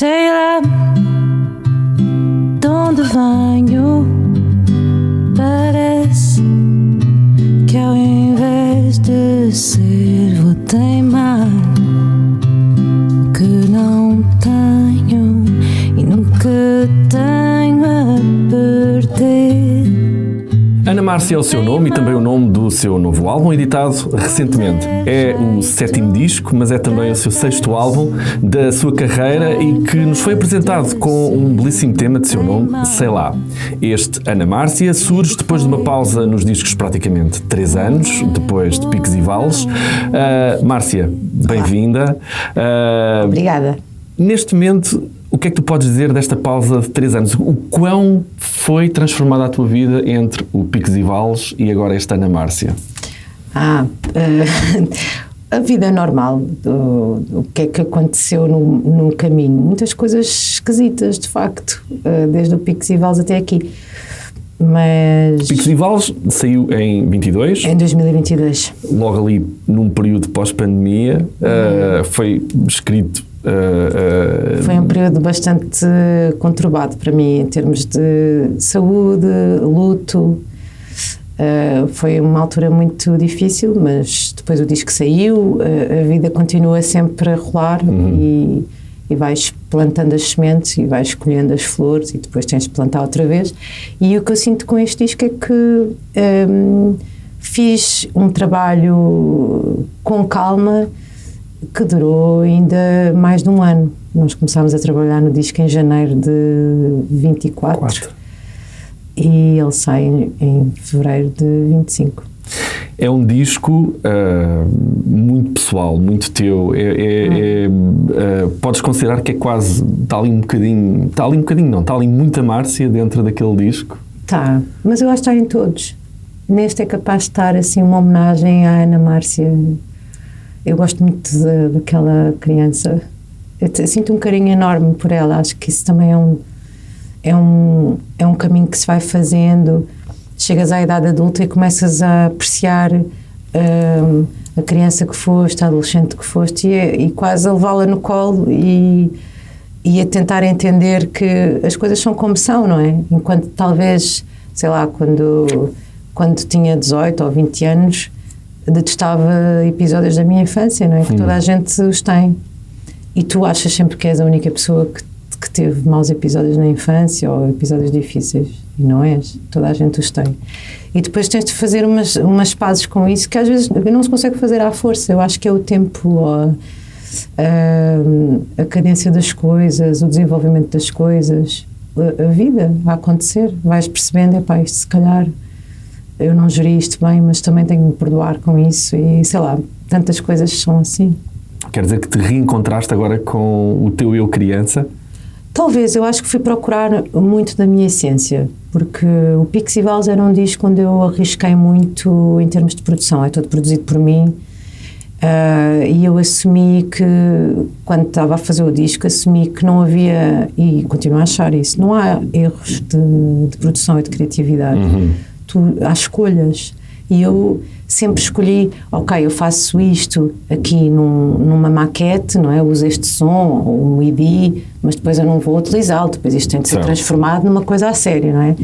Sei lá de onde venho, parece que ao invés de ser vou teimar que não tenho e nunca tenho a perder. Ana Márcia é o seu nome e também o nome do seu novo álbum, editado recentemente. É o 7º disco, mas é também o seu 6º álbum da sua carreira e que nos foi apresentado com um belíssimo tema de seu nome, Sei Lá. Este Ana Márcia surge depois de uma pausa nos discos praticamente 3 anos, depois de Picos e Vales. Márcia, bem-vinda. Obrigada. Neste momento, o que é que tu podes dizer desta pausa de 3 anos? O quão foi transformada a tua vida entre o Picos e Vales e agora esta Ana Márcia? A vida é normal. O que é que aconteceu no caminho? Muitas coisas esquisitas, de facto, desde o Picos e Vales até aqui. Mas... Picos e Vales saiu em 22. Em 2022. Logo ali num período pós-pandemia. Foi escrito... Foi um período bastante conturbado para mim em termos de saúde, luto. Foi uma altura muito difícil, mas depois o disco saiu, a vida continua sempre a rolar. E vais plantando as sementes e vais escolhendo as flores e depois tens de plantar outra vez. E o que eu sinto com este disco é que fiz um trabalho com calma que durou ainda mais de um ano. Nós começámos a trabalhar no disco em janeiro de 24 e ele sai em fevereiro de 25. É um disco muito pessoal, muito teu. Podes considerar que é quase... Está ali muita Márcia dentro daquele disco? Tá, mas eu acho que está em todos. Neste é capaz de estar assim uma homenagem à Ana Márcia. Eu gosto muito daquela criança. Eu sinto um carinho enorme por ela. Acho que isso também é um caminho que se vai fazendo. Chegas à idade adulta e começas a apreciar a criança que foste, a adolescente que foste e quase a levá-la no colo e a tentar entender que as coisas são como são, não é? Enquanto talvez, sei lá, quando tinha 18 ou 20 anos, detestava episódios da minha infância, não é? Que toda a gente os tem. E tu achas sempre que és a única pessoa que teve maus episódios na infância ou episódios difíceis. E não és. Toda a gente os tem. E depois tens de fazer umas pazes com isso que às vezes não se consegue fazer à força. Eu acho que é o tempo, a cadência das coisas, o desenvolvimento das coisas, a vida a acontecer. Vais percebendo, isto se calhar eu não geri isto bem, mas também tenho de me perdoar com isso e, sei lá, tantas coisas são assim. Quer dizer que te reencontraste agora com o teu eu criança? Talvez, eu acho que fui procurar muito da minha essência, porque o Picos e Vales era um disco onde eu arrisquei muito em termos de produção, é todo produzido por mim, e eu assumi que, quando estava a fazer o disco, assumi que não havia, e continuo a achar isso, não há erros de produção e de criatividade. Há escolhas e eu sempre escolhi, ok, eu faço isto aqui numa maquete, não é? Uso este som ou um MIDI, mas depois eu não vou utilizá-lo, depois isto tem de ser transformado numa coisa a sério, não é?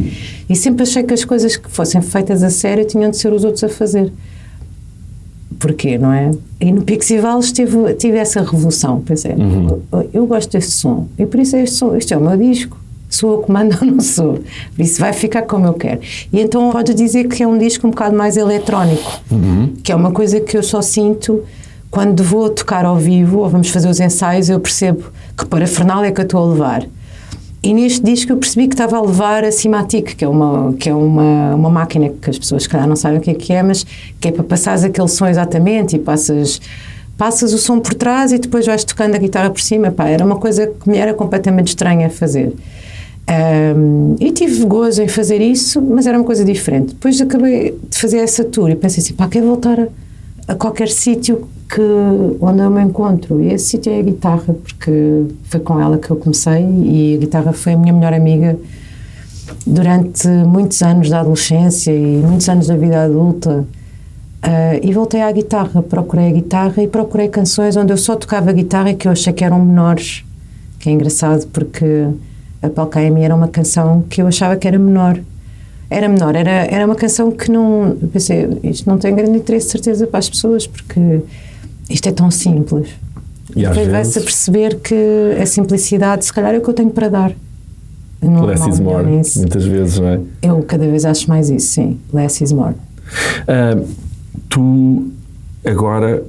E sempre achei que as coisas que fossem feitas a sério tinham de ser os outros a fazer. Porquê, não é? E no Picos e Vales tive essa revolução, pensei, eu gosto deste som e por isso é este som, este é o meu disco. Sou eu que mando ou não sou? Por isso vai ficar como eu quero. E então podes dizer que é um disco um bocado mais eletrónico, que é uma coisa que eu só sinto quando vou tocar ao vivo ou vamos fazer os ensaios, eu percebo que parafernália é que eu estou a levar. E neste disco eu percebi que estava a levar a Simatic, que é uma máquina que as pessoas se calhar não sabem o que é, mas que é para passares aquele som exatamente e passas o som por trás e depois vais tocando a guitarra por cima. Era uma coisa que me era completamente estranha a fazer. E tive gozo em fazer isso, mas era uma coisa diferente. Depois acabei de fazer essa tour e pensei assim, quero voltar a qualquer sítio onde eu me encontro, e esse sítio é a guitarra, porque foi com ela que eu comecei e a guitarra foi a minha melhor amiga durante muitos anos da adolescência e muitos anos da vida adulta. E voltei à guitarra, procurei a guitarra e procurei canções onde eu só tocava guitarra e que eu achei que eram menores, que é engraçado porque a Palcaia era uma canção que eu achava que era menor. Era uma canção que não... Eu pensei, isto não tem grande interesse, de certeza, para as pessoas, porque isto é tão simples. E às depois vezes vai-se a perceber que a simplicidade, se calhar, é o que eu tenho para dar. Não há less mal is nenhum more, nisso. muitas vezes, não é? Eu cada vez acho mais isso, sim. Less is more. Tu, agora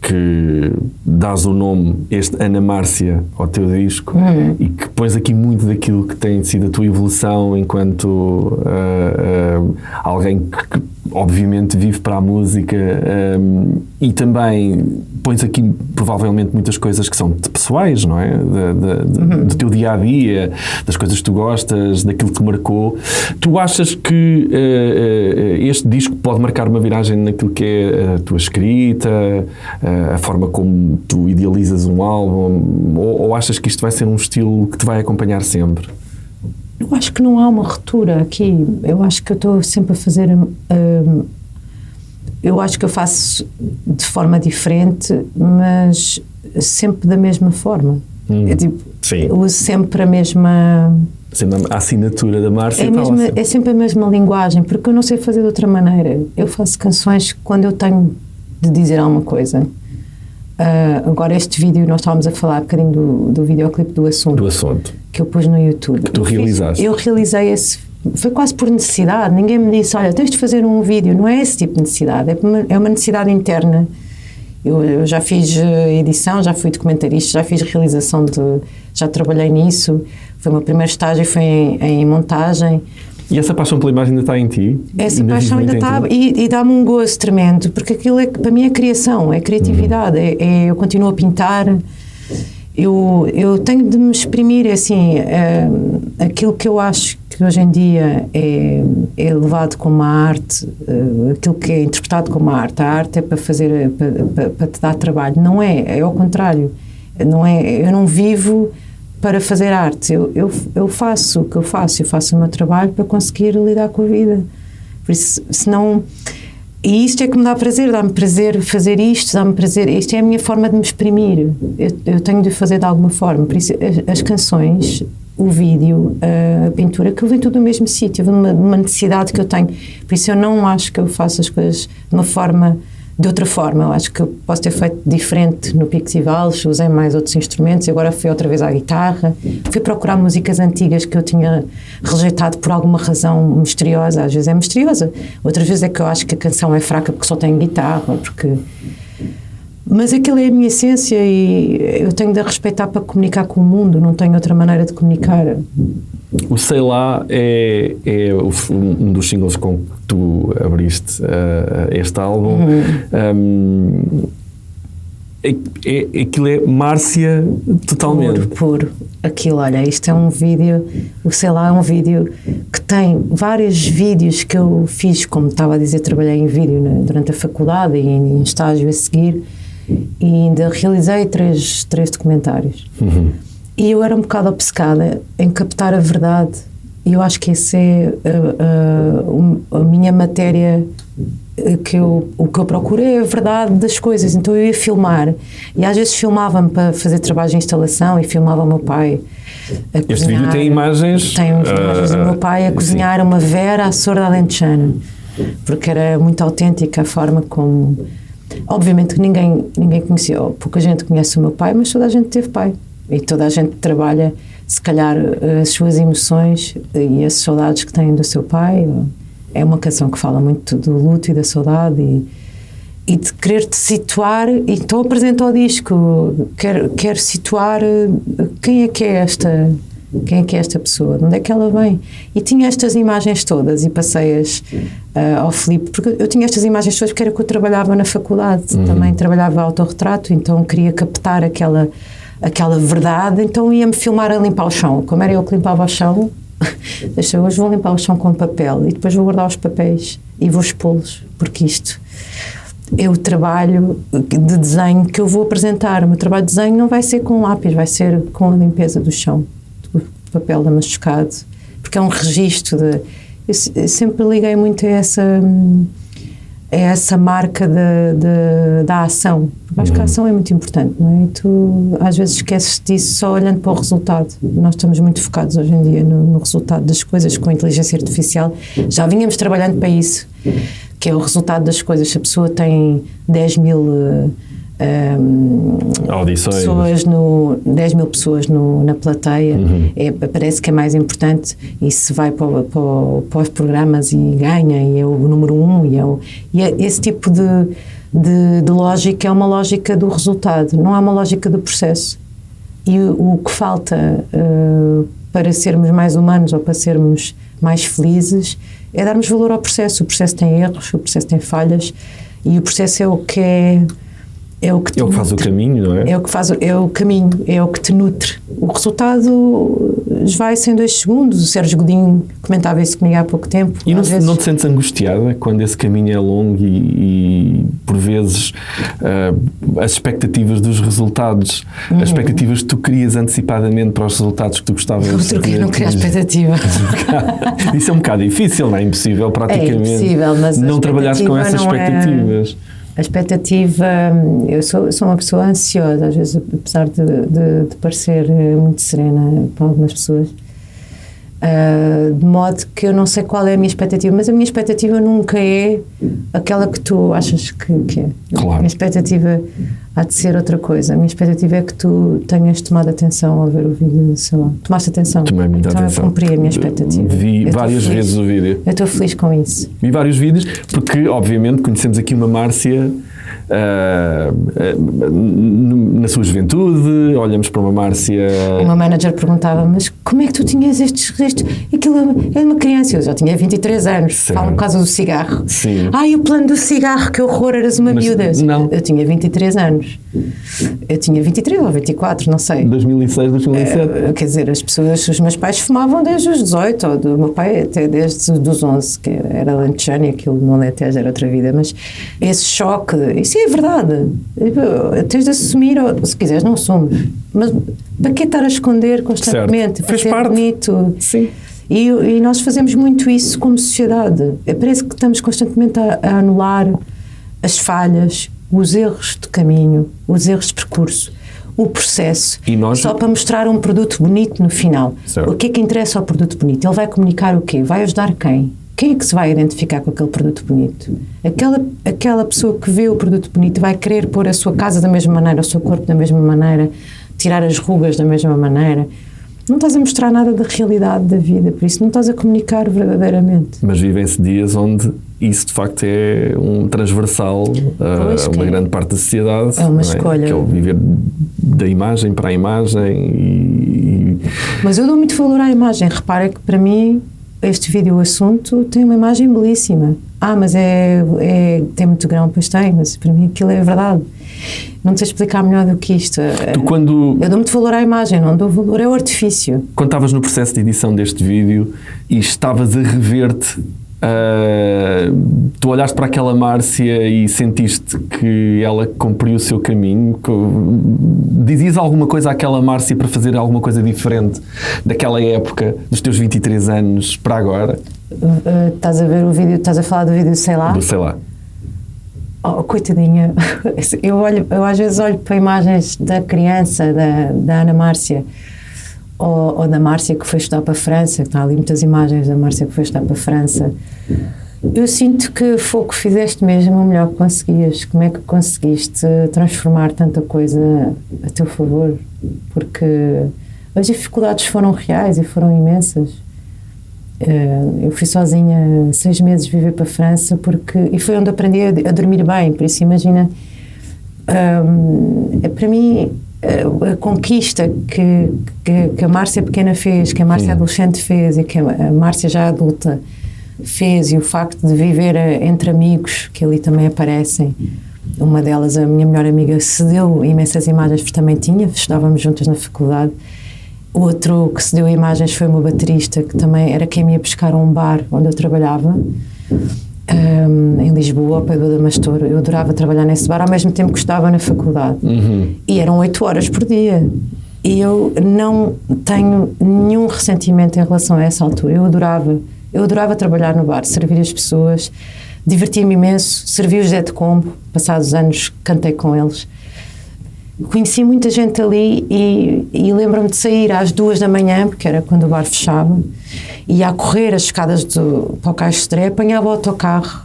que dás o nome, este Ana Márcia, ao teu disco, e que pões aqui muito daquilo que tem sido a tua evolução enquanto alguém que obviamente vive para a música, e também pões aqui provavelmente muitas coisas que são pessoais, não é? Do teu dia-a-dia, das coisas que tu gostas, daquilo que te marcou. Tu achas que este disco pode marcar uma viragem naquilo que é a tua escrita, a forma como tu idealizas um álbum, ou achas que isto vai ser um estilo que te vai acompanhar sempre? Eu acho que não há uma ruptura aqui. Eu acho que eu estou sempre a fazer... eu acho que eu faço de forma diferente, mas sempre da mesma forma. É tipo, sim. uso sempre a mesma... Sempre a assinatura da Márcia é sempre a mesma linguagem, porque eu não sei fazer de outra maneira. Eu faço canções quando eu tenho de dizer alguma coisa. Agora este vídeo, nós estávamos a falar um bocadinho do videoclipe do assunto que eu pus no YouTube. Que tu realizaste. Eu realizei esse, foi quase por necessidade. Ninguém me disse, olha, tens de fazer um vídeo. Não é esse tipo de necessidade, é uma necessidade interna. Eu já fiz edição, já fui documentarista, já fiz realização já trabalhei nisso. Foi o meu primeiro estágio, foi em montagem. E essa paixão pela imagem ainda está em ti? Essa paixão ainda está, e dá-me um gozo tremendo, porque aquilo para mim é criação, é criatividade, eu continuo a pintar, eu tenho de me exprimir, assim, aquilo que eu acho que hoje em dia é levado como uma arte, aquilo que é interpretado como uma arte. A arte é para fazer, para te dar trabalho, não é ao contrário, não é, eu não vivo para fazer arte, eu faço o que eu faço o meu trabalho para conseguir lidar com a vida. Por isso, senão, e isto é que me dá prazer, dá-me prazer fazer isto, dá-me prazer, isto é a minha forma de me exprimir, eu tenho de fazer de alguma forma. Por isso as canções, o vídeo, a pintura, que vem tudo do mesmo sítio, uma necessidade que eu tenho. Por isso eu não acho que eu faço as coisas de outra forma. Eu acho que eu posso ter feito diferente no Picos e Vales, usei mais outros instrumentos, agora fui outra vez à guitarra, fui procurar músicas antigas que eu tinha rejeitado por alguma razão misteriosa. Às vezes é misteriosa, outras vezes é que eu acho que a canção é fraca porque só tem guitarra, mas aquilo é a minha essência e eu tenho de a respeitar para comunicar com o mundo, não tenho outra maneira de comunicar. O Sei Lá é um dos singles com que tu abriste este álbum. Aquilo é Márcia totalmente. Puro. Aquilo, olha, isto é um vídeo, o Sei Lá é um vídeo que tem vários vídeos que eu fiz, como estava a dizer, trabalhei em vídeo durante a faculdade e em estágio a seguir, e ainda realizei três documentários. E eu era um bocado obcecada em captar a verdade, e eu acho que essa é a minha matéria, o que eu procuro é a verdade das coisas. Então eu ia filmar, e às vezes filmava-me para fazer trabalhos de instalação, e filmava o meu pai a cozinhar. Este vídeo tem imagens... Tem imagens do meu pai a cozinhar uma vera à sorda alentejana, porque era muito autêntica a forma como... Obviamente que ninguém conhecia, pouca gente conhece o meu pai, mas toda a gente teve pai. E toda a gente trabalha, se calhar, as suas emoções e as saudades que têm do seu pai. É uma canção que fala muito do luto e da saudade e de querer te situar. E então apresento ao disco, quero situar quem é que é esta pessoa, de onde é que ela vem. E tinha estas imagens todas e passei-as ao Filipe, porque eu tinha estas imagens todas porque era que eu trabalhava na faculdade, também trabalhava autorretrato, então queria captar aquela verdade, então ia-me filmar a limpar o chão. Como era eu que limpava o chão, hoje vou limpar o chão com papel e depois vou guardar os papéis e vou expô-los, porque isto é o trabalho de desenho que eu vou apresentar. O meu trabalho de desenho não vai ser com lápis, vai ser com a limpeza do chão, do papel damascado, porque é um registro eu sempre liguei muito a é essa marca da ação. Porque acho que a ação é muito importante, não é? E tu às vezes esqueces disso só olhando para o resultado. Nós estamos muito focados hoje em dia no resultado das coisas com a inteligência artificial. Já vínhamos trabalhando para isso, que é o resultado das coisas. Se a pessoa tem 10 mil audições, 10 mil pessoas na plateia, parece que é mais importante, e se vai para os programas e ganha, e é o número 1, e é esse tipo de lógica é uma lógica do resultado, não há uma lógica do processo. E o que falta para sermos mais humanos ou para sermos mais felizes é darmos valor ao processo. O processo tem erros, o processo tem falhas, e o processo é o que faz o caminho, não é? É o caminho, é o que te nutre. O resultado vai-se em 2 segundos. O Sérgio Godinho comentava isso comigo há pouco tempo. E não te sentes angustiada quando esse caminho é longo e por vezes, as expectativas dos resultados, as expectativas que tu querias antecipadamente para os resultados que tu gostavas de ter? Não criar expectativa. Isso é um bocado difícil, não é? Impossível, praticamente. É impossível, mas não trabalhares com essas expectativas. A expectativa, eu sou uma pessoa ansiosa, às vezes, apesar de parecer muito serena para algumas pessoas, de modo que eu não sei qual é a minha expectativa, mas a minha expectativa nunca é aquela que tu achas que é. Claro. A minha expectativa há de ser outra coisa. A minha expectativa é que tu tenhas tomado atenção ao ver o vídeo, sei lá. Tomaste atenção. Tomei muita atenção. Eu cumpri a minha expectativa. Vi várias vezes o vídeo. Eu estou feliz com isso. Vi vários vídeos, porque obviamente conhecemos aqui uma Márcia na sua juventude, olhamos para uma Márcia... O meu manager perguntava, mas como é que tu tinhas estes restos? Aquilo é uma criança, eu já tinha 23 anos, falo por causa do cigarro. Sim. E o plano do cigarro, que horror, eras uma miúda. Não. Eu tinha 23 anos. Eu tinha 23 ou 24, não sei. 2006, 2007. Quer dizer, os meus pais fumavam desde os 18, ou do meu pai até desde os 11, que era lantejano, e aquilo não é até já era outra vida, mas esse choque, isso é verdade. Tens de assumir, ou se quiseres, não assumes. Mas para que estar a esconder constantemente? Certo. Para ser parte. Bonito. Sim. E nós fazemos muito isso como sociedade. Parece que estamos constantemente a anular as falhas, os erros de caminho, os erros de percurso, o processo, só para mostrar um produto bonito no final. Certo. O que é que interessa ao produto bonito? Ele vai comunicar o quê? Vai ajudar quem? Quem é que se vai identificar com aquele produto bonito? Aquela pessoa que vê o produto bonito vai querer pôr a sua casa da mesma maneira, o seu corpo da mesma maneira, tirar as rugas da mesma maneira. Não estás a mostrar nada da realidade da vida, por isso não estás a comunicar verdadeiramente. Mas vivem-se dias onde isso de facto é um transversal a uma grande parte da sociedade. É uma escolha. Que é o viver da imagem para a imagem. Mas eu dou muito valor à imagem. Repara que para mim este vídeo, o assunto, tem uma imagem belíssima. Mas tem muito grão, pois tem, mas para mim aquilo é verdade. Não te sei explicar melhor do que isto. Eu dou muito valor à imagem, não dou valor ao artifício. Quando estavas no processo de edição deste vídeo e estavas a rever-te, tu olhaste para aquela Márcia e sentiste que ela cumpriu o seu caminho? Dizias alguma coisa àquela Márcia para fazer alguma coisa diferente daquela época, dos teus 23 anos para agora? Estás a ver o vídeo, estás a falar do vídeo Sei Lá? Do Sei Lá. Coitadinha, eu às vezes olho para imagens da criança, da Ana Márcia, ou da Márcia que foi estudar para a França, que está ali muitas imagens da Márcia que foi estudar para a França. Eu sinto que foi o que fizeste mesmo o melhor que conseguias. Como é que conseguiste transformar tanta coisa a teu favor? Porque as dificuldades foram reais e foram imensas. Eu fui sozinha 6 meses viver para a França e foi onde aprendi a dormir bem, por isso imagina, para mim a conquista que a Márcia pequena fez, que a Márcia adolescente fez e que a Márcia já adulta fez, e o facto de viver entre amigos que ali também aparecem. Uma delas, a minha melhor amiga, cedeu imensas imagens, porque também estudávamos juntas na faculdade. O outro que cedeu imagens foi o meu baterista, que também era quem me ia pescar a um bar onde eu trabalhava, em Lisboa, ao pé do Damastor. Eu adorava trabalhar nesse bar, ao mesmo tempo que estava na faculdade. E eram 8 horas por dia. E eu não tenho nenhum ressentimento em relação a essa altura. Eu adorava trabalhar no bar, servir as pessoas, diverti-me imenso, servi o José de Combo, passados anos cantei com eles. Conheci muita gente ali e lembro-me de sair às 2 da manhã, porque era quando o bar fechava, e ia a correr as escadas para o Caixo de Estreia, apanhava o autocarro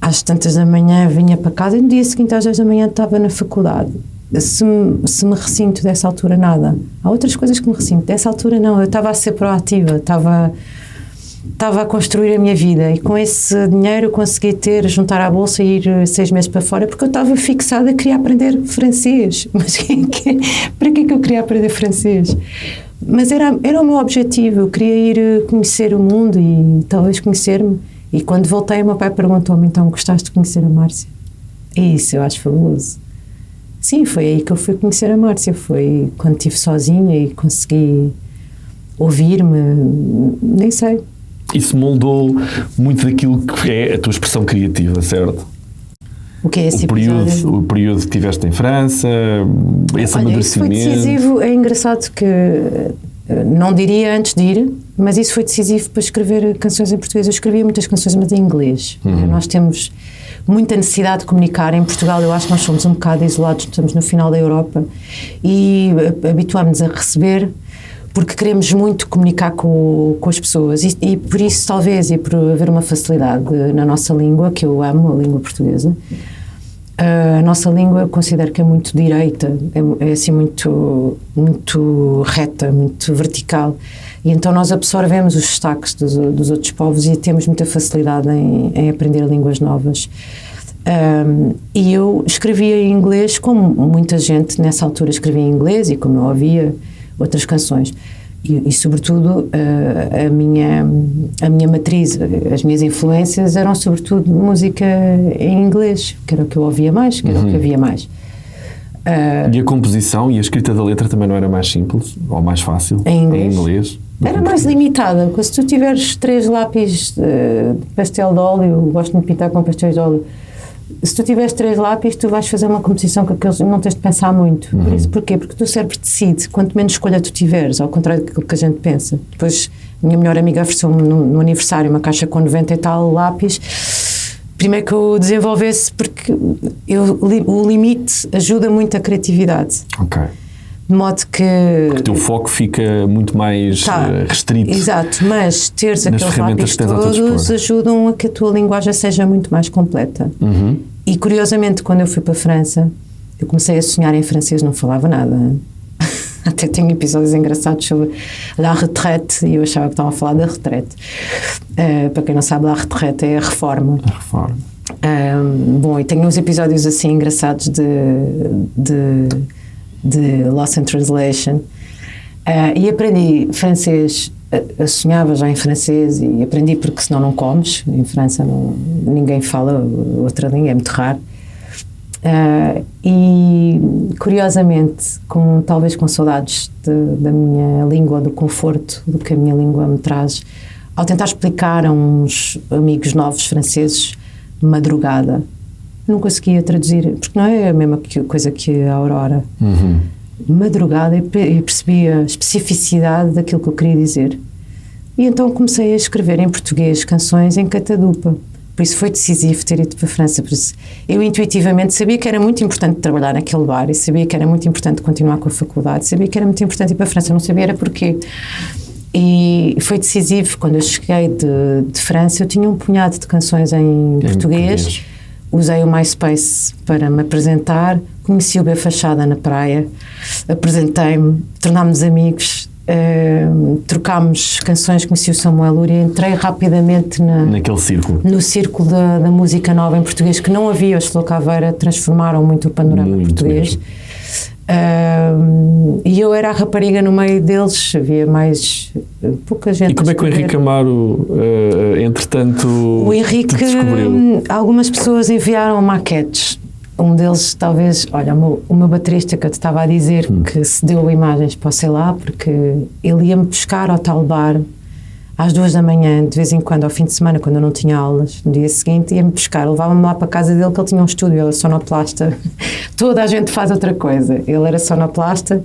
às tantas da manhã, vinha para casa e no dia seguinte às 10 da manhã estava na faculdade. Se me ressinto dessa altura, nada. Há outras coisas que me ressinto, dessa altura não, eu estava a ser proativa, estava a construir a minha vida e com esse dinheiro eu consegui juntar à bolsa e ir 6 meses para fora porque eu estava fixada, queria aprender francês. Mas para que eu queria aprender francês? Mas era o meu objetivo, eu queria ir conhecer o mundo e talvez conhecer-me. E quando voltei, o meu pai perguntou-me, então, gostaste de conhecer a Márcia? E isso eu acho fabuloso. Sim, foi aí que eu fui conhecer a Márcia, foi quando estive sozinha e consegui ouvir-me, nem sei. Isso moldou muito daquilo que é a tua expressão criativa, certo? O que é esse episódio? O período que estiveste em França, esse amadurecimento. Isso foi decisivo, é engraçado que não diria antes de ir, mas isso foi decisivo para escrever canções em português. Eu escrevia muitas canções, mas em inglês. Nós temos muita necessidade de comunicar. Em Portugal eu acho que nós somos um bocado isolados, estamos no final da Europa e habituámos-nos a receber porque queremos muito comunicar com as pessoas e por isso talvez, e por haver uma facilidade na nossa língua, que eu amo, a língua portuguesa, a nossa língua eu considero que é muito direita, é assim muito reta, muito vertical, e então nós absorvemos os destaques dos outros povos e temos muita facilidade em aprender línguas novas. E eu escrevia em inglês, como muita gente nessa altura escrevia em inglês e como eu ouvia outras canções. E sobretudo, a minha matriz, as minhas influências eram sobretudo música em inglês, que era o que eu ouvia mais, que era o que havia mais. E a composição e a escrita da letra também não era mais simples ou mais fácil? Em inglês? Era mais limitada, porque se tu tiveres 3 lápis de pastel de óleo, gosto muito de pintar com pastéis de óleo, se tu tiveres 3 lápis, tu vais fazer uma composição com aqueles, não tens de pensar muito. Por isso, porquê? Porque o teu cérebro decide, quanto menos escolha tu tiveres, ao contrário daquilo que a gente pensa. Depois, a minha melhor amiga ofereceu-me no aniversário uma caixa com 90 e tal lápis, primeiro que eu desenvolvesse, porque o limite ajuda muito a criatividade. Ok. De modo que... Porque o teu foco fica muito mais restrito. Exato, mas teres aqueles lápis todos ajudam a que a tua linguagem seja muito mais completa. E curiosamente, quando eu fui para a França, eu comecei a sonhar em francês, não falava nada. Até tenho episódios engraçados sobre la retraite e eu achava que estavam a falar da retraite. Para quem não sabe, la retraite é a reforma. A reforma. Bom, e tenho uns episódios assim engraçados de Lost in Translation, e aprendi francês, eu sonhava já em francês e aprendi porque senão não comes, em França ninguém fala outra língua, é muito raro, e curiosamente, talvez com saudades da minha língua, do conforto do que a minha língua me traz, ao tentar explicar a uns amigos novos franceses madrugada, não conseguia traduzir, porque não é a mesma coisa que a Aurora. Madrugada, e percebi a especificidade daquilo que eu queria dizer. E então comecei a escrever em português canções em catadupa. Por isso foi decisivo ter ido para a França. Por isso, eu intuitivamente sabia que era muito importante trabalhar naquele bar e sabia que era muito importante continuar com a faculdade, sabia que era muito importante ir para a França, não sabia era porquê. E foi decisivo. Quando eu cheguei de França, eu tinha um punhado de canções em português. Usei o MySpace para me apresentar, conheci o B Fachada na praia, apresentei-me, tornámos amigos, trocámos canções, conheci o Samuel Luria, entrei rapidamente naquele círculo. No círculo da música nova em português, que não havia. Os Slow Caveira transformaram muito o panorama português. E eu era a rapariga no meio deles, havia mais pouca gente. E como é que o Henrique Amaro, entretanto, o Henrique, te descobriu? Algumas pessoas enviaram maquetes. Um deles, talvez, olha, o meu baterista, que eu te estava a dizer que se deu imagens para o sei lá, porque ele ia-me buscar ao tal bar às 2 da manhã, de vez em quando, ao fim de semana, quando eu não tinha aulas, no dia seguinte, ia-me buscar, levava-me lá para a casa dele, que ele tinha um estúdio, ele era sonoplasta. Toda a gente faz outra coisa. Ele era sonoplasta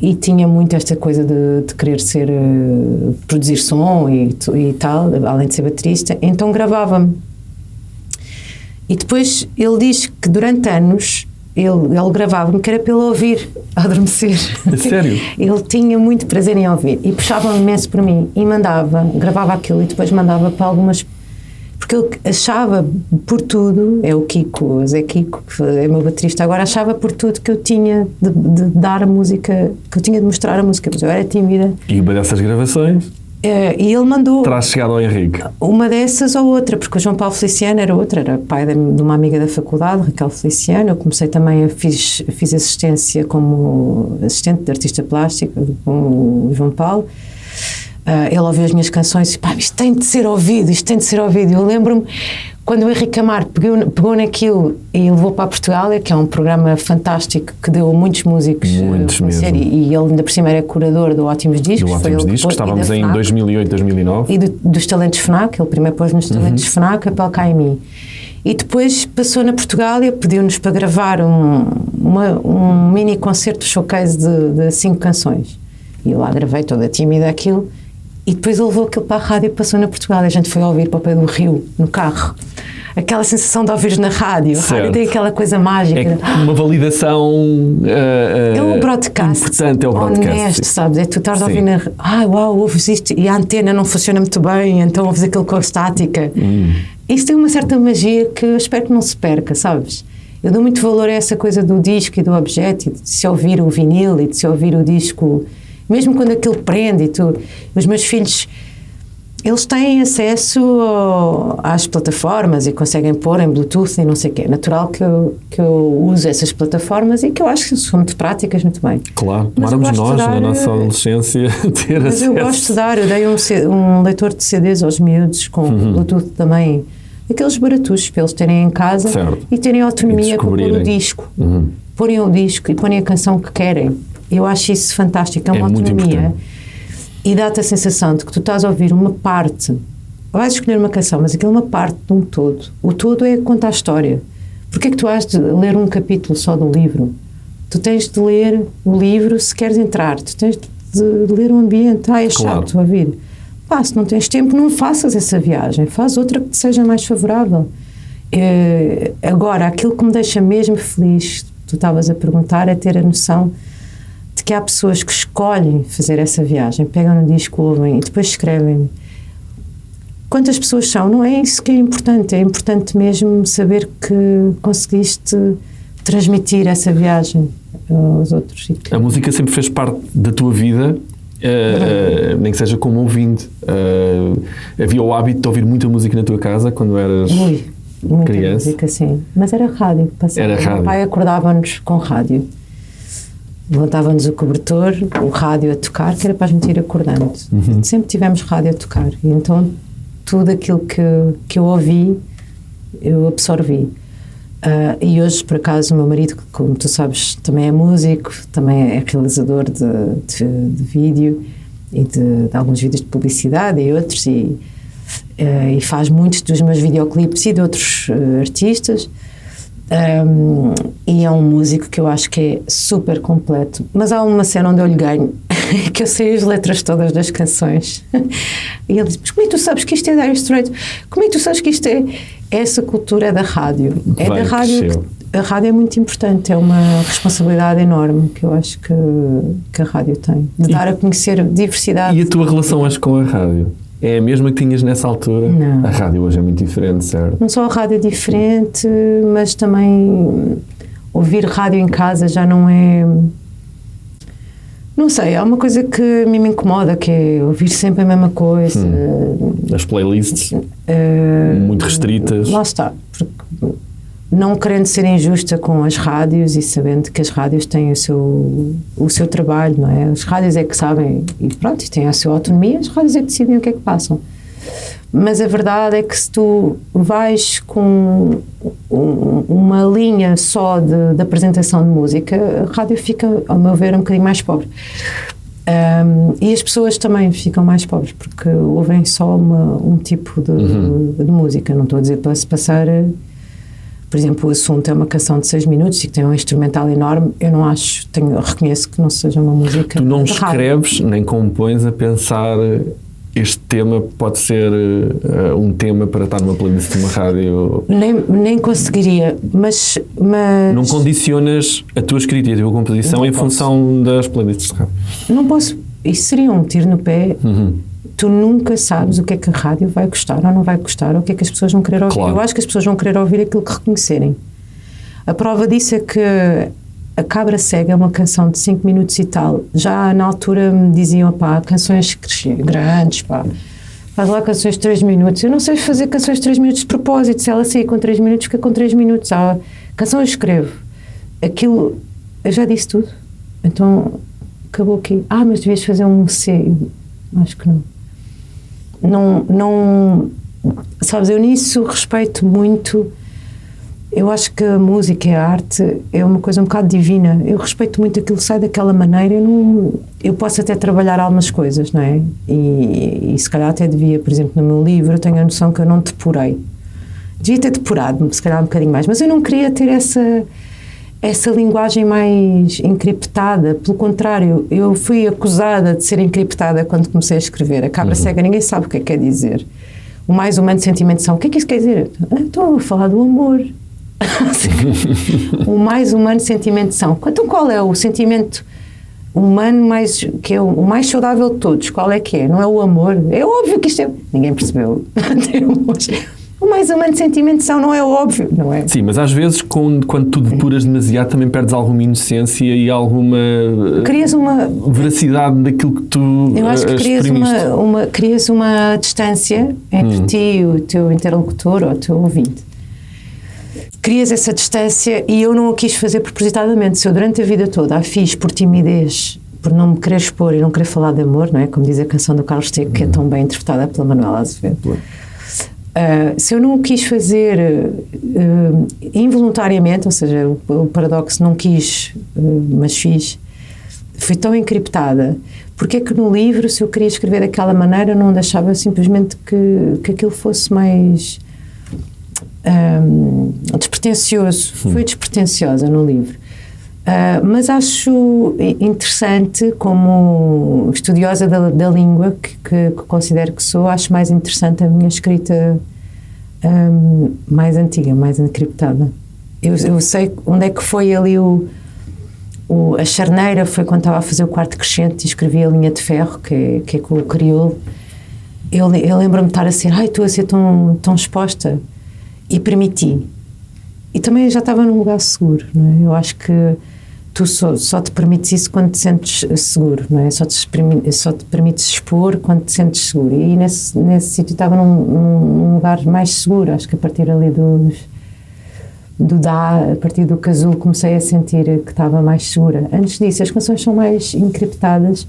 e tinha muito esta coisa de querer produzir som e tal, além de ser baterista, então gravava-me. E depois ele diz que durante anos ele gravava-me que era para ele ouvir, a adormecer. Sério? Ele tinha muito prazer em ouvir e puxava-me imenso por mim e gravava aquilo e depois mandava para algumas... Porque ele achava por tudo, é o Kiko, o Zé Kiko, que é meu baterista agora, achava por tudo que eu tinha de dar a música, que eu tinha de mostrar a música, mas eu era tímida. E uma dessas gravações e ele mandou... terás chegado ao Henrique. Uma dessas ou outra, porque o João Paulo Feliciano era outra, era pai de uma amiga da faculdade, Raquel Feliciano. Eu comecei também, fiz assistência como assistente de artista plástico com o João Paulo. Ele ouviu as minhas canções e disse, pá, isto tem de ser ouvido. Eu lembro-me quando o Henrique Camargo pegou naquilo e levou para a Portugália, que é um programa fantástico que deu muitos músicos a conhecer, e ele ainda por cima era curador do Ótimos Discos. Estávamos em 2008, 2009. E dos Talentos FNAC, ele primeiro pôs nos Talentos FNAC, a Pel cá em mim. E depois passou na Portugália, pediu-nos para gravar um mini concerto showcase de 5 canções. E eu lá gravei toda tímida aquilo. E depois ele levou aquilo para a rádio e passou na Portugal. A gente foi ouvir para o pé do Rio, no carro. Aquela sensação de ouvir na rádio. A rádio tem aquela coisa mágica. É uma validação é um broadcast. Importante, é o broadcast. Honesto, sabes? É tu estás a ouvir na... uau, ouves isto e a antena não funciona muito bem, então ouves aquilo com a estática. Isso tem uma certa magia que eu espero que não se perca, sabes? Eu dou muito valor a essa coisa do disco e do objeto, e de se ouvir o vinil e de se ouvir o disco... Mesmo quando aquilo prende e tudo. Os meus filhos, eles têm acesso às plataformas e conseguem pôr em Bluetooth e não sei o quê. É natural que eu use essas plataformas e que eu acho que são muito práticas, muito bem. Claro, tomáramos nós, na nossa adolescência, ter acesso. Mas eu gosto de dar, eu dei um leitor de CDs aos miúdos com Bluetooth também. Aqueles baratuchos para eles terem em casa, certo, e terem autonomia para pôr o disco. Porem o disco e porem a canção que querem. Eu acho isso fantástico, é uma autonomia e dá-te a sensação de que tu estás a ouvir uma parte, vais escolher uma canção, mas aquilo é uma parte de um todo. O todo é contar a história. Porque é que tu has de ler um capítulo só do livro? Tu tens de ler o livro se queres entrar, tu tens de ler o ambiente. É chato ouvir. Se não tens tempo, não faças essa viagem, faz outra que te seja mais favorável. Agora, aquilo que me deixa mesmo feliz, tu estavas a perguntar, é ter a noção de que há pessoas que escolhem fazer essa viagem, pegam no disco, ouvem e depois escrevem. Quantas pessoas são? Não é isso que é importante mesmo saber que conseguiste transmitir essa viagem aos outros. A música sempre fez parte da tua vida, nem que seja como ouvinte. Havia o hábito de ouvir muita música na tua casa quando eras muita criança? Música, sim. Mas era rádio. Meu pai acordava-nos com rádio. Levantava-nos o cobertor, o rádio a tocar, que era para a gente ir acordando. Sempre tivemos rádio a tocar. E então, tudo aquilo que eu ouvi, eu absorvi. E hoje, por acaso, o meu marido, como tu sabes, também é músico, também é realizador de vídeo e de alguns vídeos de publicidade e outros, e faz muitos dos meus videoclipes e de outros artistas. E é um músico que eu acho que é super completo, mas há uma cena onde eu lhe ganho que eu sei as letras todas das canções e ele diz, mas como é que tu sabes que isto é Dire Straits? Como é que tu sabes que isto é essa cultura da rádio? É da rádio. A rádio é muito importante, é uma responsabilidade enorme que eu acho que a rádio tem, de dar a conhecer diversidade. E a tua relação hoje com a rádio? É a mesma que tinhas nessa altura? Não. A rádio hoje é muito diferente, certo? Não só a rádio é diferente, mas também ouvir rádio em casa já não é... Não sei, há uma coisa que a mim me incomoda, que é ouvir sempre a mesma coisa. As playlists muito restritas. Lá está, porque não querendo ser injusta com as rádios e sabendo que as rádios têm o seu trabalho, não é? As rádios é que sabem, e pronto, têm a sua autonomia, as rádios é que decidem o que é que passam. Mas a verdade é que se tu vais com uma linha só de apresentação de música, a rádio fica, ao meu ver, um bocadinho mais pobre. E as pessoas também ficam mais pobres porque ouvem só um tipo de música. Não estou a dizer para se passar, por exemplo, o Assunto é uma canção de 6 minutos e que tem um instrumental enorme. Eu não acho, reconheço que não seja uma música. Tu não de rádio. escreves nem compões a pensar este tema pode ser um tema para estar numa playlist de uma rádio. Nem conseguiria, mas não condicionas a tua escrita e a tua composição não em posso. função das playlists de rádio. Não posso. Isso seria um tiro no pé. Tu nunca sabes o que é que a rádio vai gostar ou não vai gostar, ou o que é que as pessoas vão querer ouvir. Claro. Eu acho que as pessoas vão querer ouvir aquilo que reconhecerem. A prova disso é que A Cabra Cega é uma canção de 5 minutos e tal. Já na altura me diziam, pá, canções grandes, pá, faz lá canções de 3 minutos. Eu não sei fazer canções de 3 minutos de propósito. Se ela sair com 3 minutos, fica com 3 minutos. A canção eu escrevo. Aquilo, eu já disse tudo. Então, acabou aqui. Mas devias fazer um C. Acho que não. Não, sabes, eu nisso respeito muito. Eu acho que a música e a arte é uma coisa um bocado divina. Eu respeito muito aquilo que sai daquela maneira. Eu posso até trabalhar algumas coisas, não é? E se calhar até devia, por exemplo, no meu livro, eu tenho a noção que eu não depurei. Devia ter depurado, se calhar um bocadinho mais. Mas eu não queria ter essa linguagem mais encriptada. Pelo contrário, eu fui acusada de ser encriptada quando comecei a escrever. A Cabra Cega, ninguém sabe o que é que quer dizer. O mais humano sentimento são. O que é que isso quer dizer? Estou a falar do amor. O mais humano sentimento são. Então qual é o sentimento humano que é o mais saudável de todos? Qual é que é? Não é o amor? É óbvio que isto é... Ninguém percebeu. O mais humano sentimento são, não é óbvio, não é? Sim, mas às vezes quando tu depuras demasiado também perdes alguma inocência e alguma crias uma veracidade daquilo que tu eu acho que crias uma distância entre ti e o teu interlocutor ou o teu ouvinte. Crias essa distância e eu não a quis fazer propositadamente. Se eu durante a vida toda a fiz por timidez, por não me querer expor e não querer falar de amor, não é? Como diz a canção do Carlos Teco, que é tão bem interpretada pela Manuela Azevedo. Se eu não o quis fazer involuntariamente, ou seja, o paradoxo não quis, mas fiz, fui tão encriptada. Porque é que no livro, se eu queria escrever daquela maneira, não deixava simplesmente que aquilo fosse mais despretensioso? Fui despretensiosa no livro. Mas acho interessante, como estudiosa da língua, que considero que sou, acho mais interessante a minha escrita mais antiga, mais encriptada. Eu sei onde é que foi ali a charneira, foi quando estava a fazer o quarto crescente e escrevi a linha de ferro, que é com o crioulo. Eu lembro-me de estar a ser, estou a ser tão exposta, e permiti. E também já estava num lugar seguro, não é? Eu acho que tu só te permites isso quando te sentes seguro, não é? Só te permites expor quando te sentes seguro. E nesse sítio estava num lugar mais seguro. Acho que a partir ali a partir do casulo, comecei a sentir que estava mais segura. Antes disso, as canções são mais encriptadas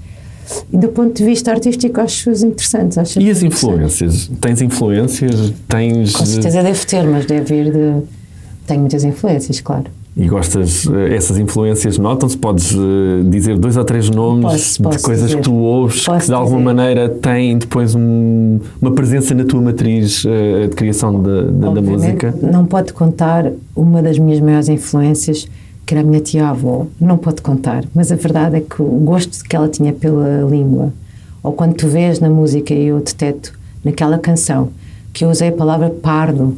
e do ponto de vista artístico acho-as interessantes. E as influências? Tens influências? Com certeza devo ter, mas deve vir de... Tenho muitas influências, claro. E gostas, essas influências notam-se? Podes dizer 2 ou 3 nomes de coisas dizer, que tu ouves que de alguma maneira têm depois uma presença na tua matriz de criação da música? Não pode contar uma das minhas maiores influências, que era a minha tia-avó. Não pode contar, mas a verdade é que o gosto que ela tinha pela língua, ou quando tu vês na música, e eu deteto naquela canção, que eu usei a palavra pardo,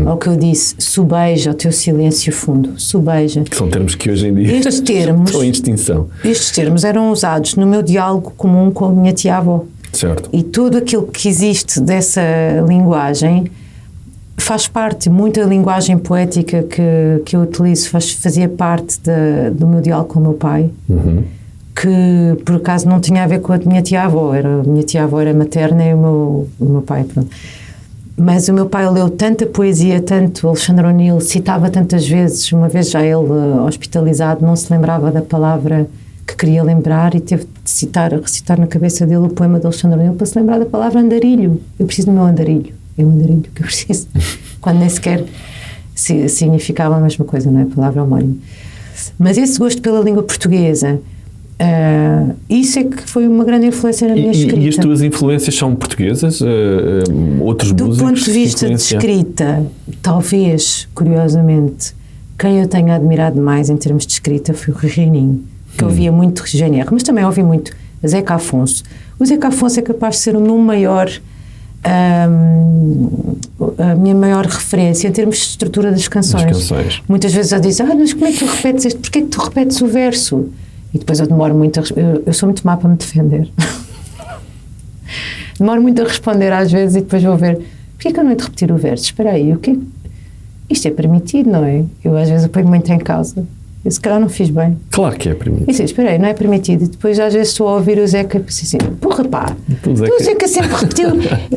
ou que eu disse, subeja o teu silêncio fundo, subeja. Que são termos que hoje em dia estão em extinção. Estes termos eram usados no meu diálogo comum com a minha tia-avó. Certo. E tudo aquilo que existe dessa linguagem faz parte, muita linguagem poética que eu utilizo fazia parte do meu diálogo com o meu pai, que por acaso não tinha a ver com a minha tia-avó. A minha tia-avó era materna e o meu pai, pronto. Mas o meu pai leu tanta poesia, tanto Alexandre O'Neill, citava tantas vezes, uma vez já ele hospitalizado, não se lembrava da palavra que queria lembrar e teve de recitar na cabeça dele o poema de Alexandre O'Neill para se lembrar da palavra andarilho. Eu preciso do meu andarilho. É o andarilho que eu preciso. Quando nem sequer significava a mesma coisa, não é? A palavra homónima. Mas esse gosto pela língua portuguesa, Isso é que foi uma grande influência na minha escrita. E as tuas influências são portuguesas? Outros músicos? Do ponto de vista de escrita, talvez, curiosamente, quem eu tenho admirado mais em termos de escrita foi o Rui Reininho, que eu ouvia muito GNR, mas também ouvi muito Zeca Afonso. O Zeca Afonso é capaz de ser o meu maior... a minha maior referência em termos de estrutura das canções. Muitas vezes eu digo, mas como é que tu repetes isto? Porquê é que tu repetes o verso? E depois eu demoro muito eu sou muito má para me defender. Demoro muito a responder às vezes e depois vou ver, porquê que eu não hei de repetir o verso? Espera aí, o quê? Isto é permitido, não é? Eu às vezes ponho muito em causa. Eu se calhar não fiz bem. Claro que é permitido. E sim, espera aí, não é permitido. E depois às vezes estou a ouvir o Zeca e penso assim, porra pá, o Zeca sempre repetiu,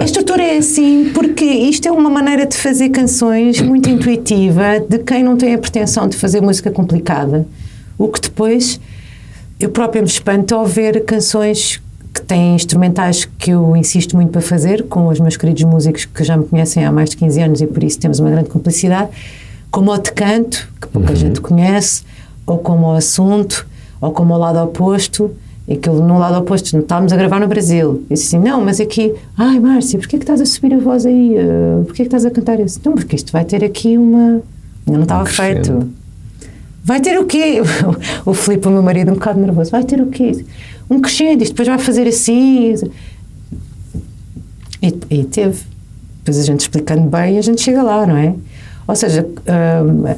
a estrutura é assim, porque isto é uma maneira de fazer canções muito intuitiva, de quem não tem a pretensão de fazer música complicada. O que depois, eu própria me espanto ao ver canções que têm instrumentais que eu insisto muito para fazer, com os meus queridos músicos que já me conhecem há mais de 15 anos e por isso temos uma grande cumplicidade, como o Te Canto, que pouca gente conhece, ou como o Assunto, ou como o Lado Oposto, e que no Lado Oposto estávamos a gravar no Brasil. Eu disse assim, não, mas aqui, ai Márcia, porquê é que estás a subir a voz aí? Porquê é que estás a cantar isso? Então, porque isto vai ter aqui uma... Não estava feito. Vai ter o quê? O Filipe, o meu marido, um bocado nervoso, vai ter o quê? Um crescendo, isto depois vai fazer assim... E teve. Depois a gente explicando bem, a gente chega lá, não é? Ou seja,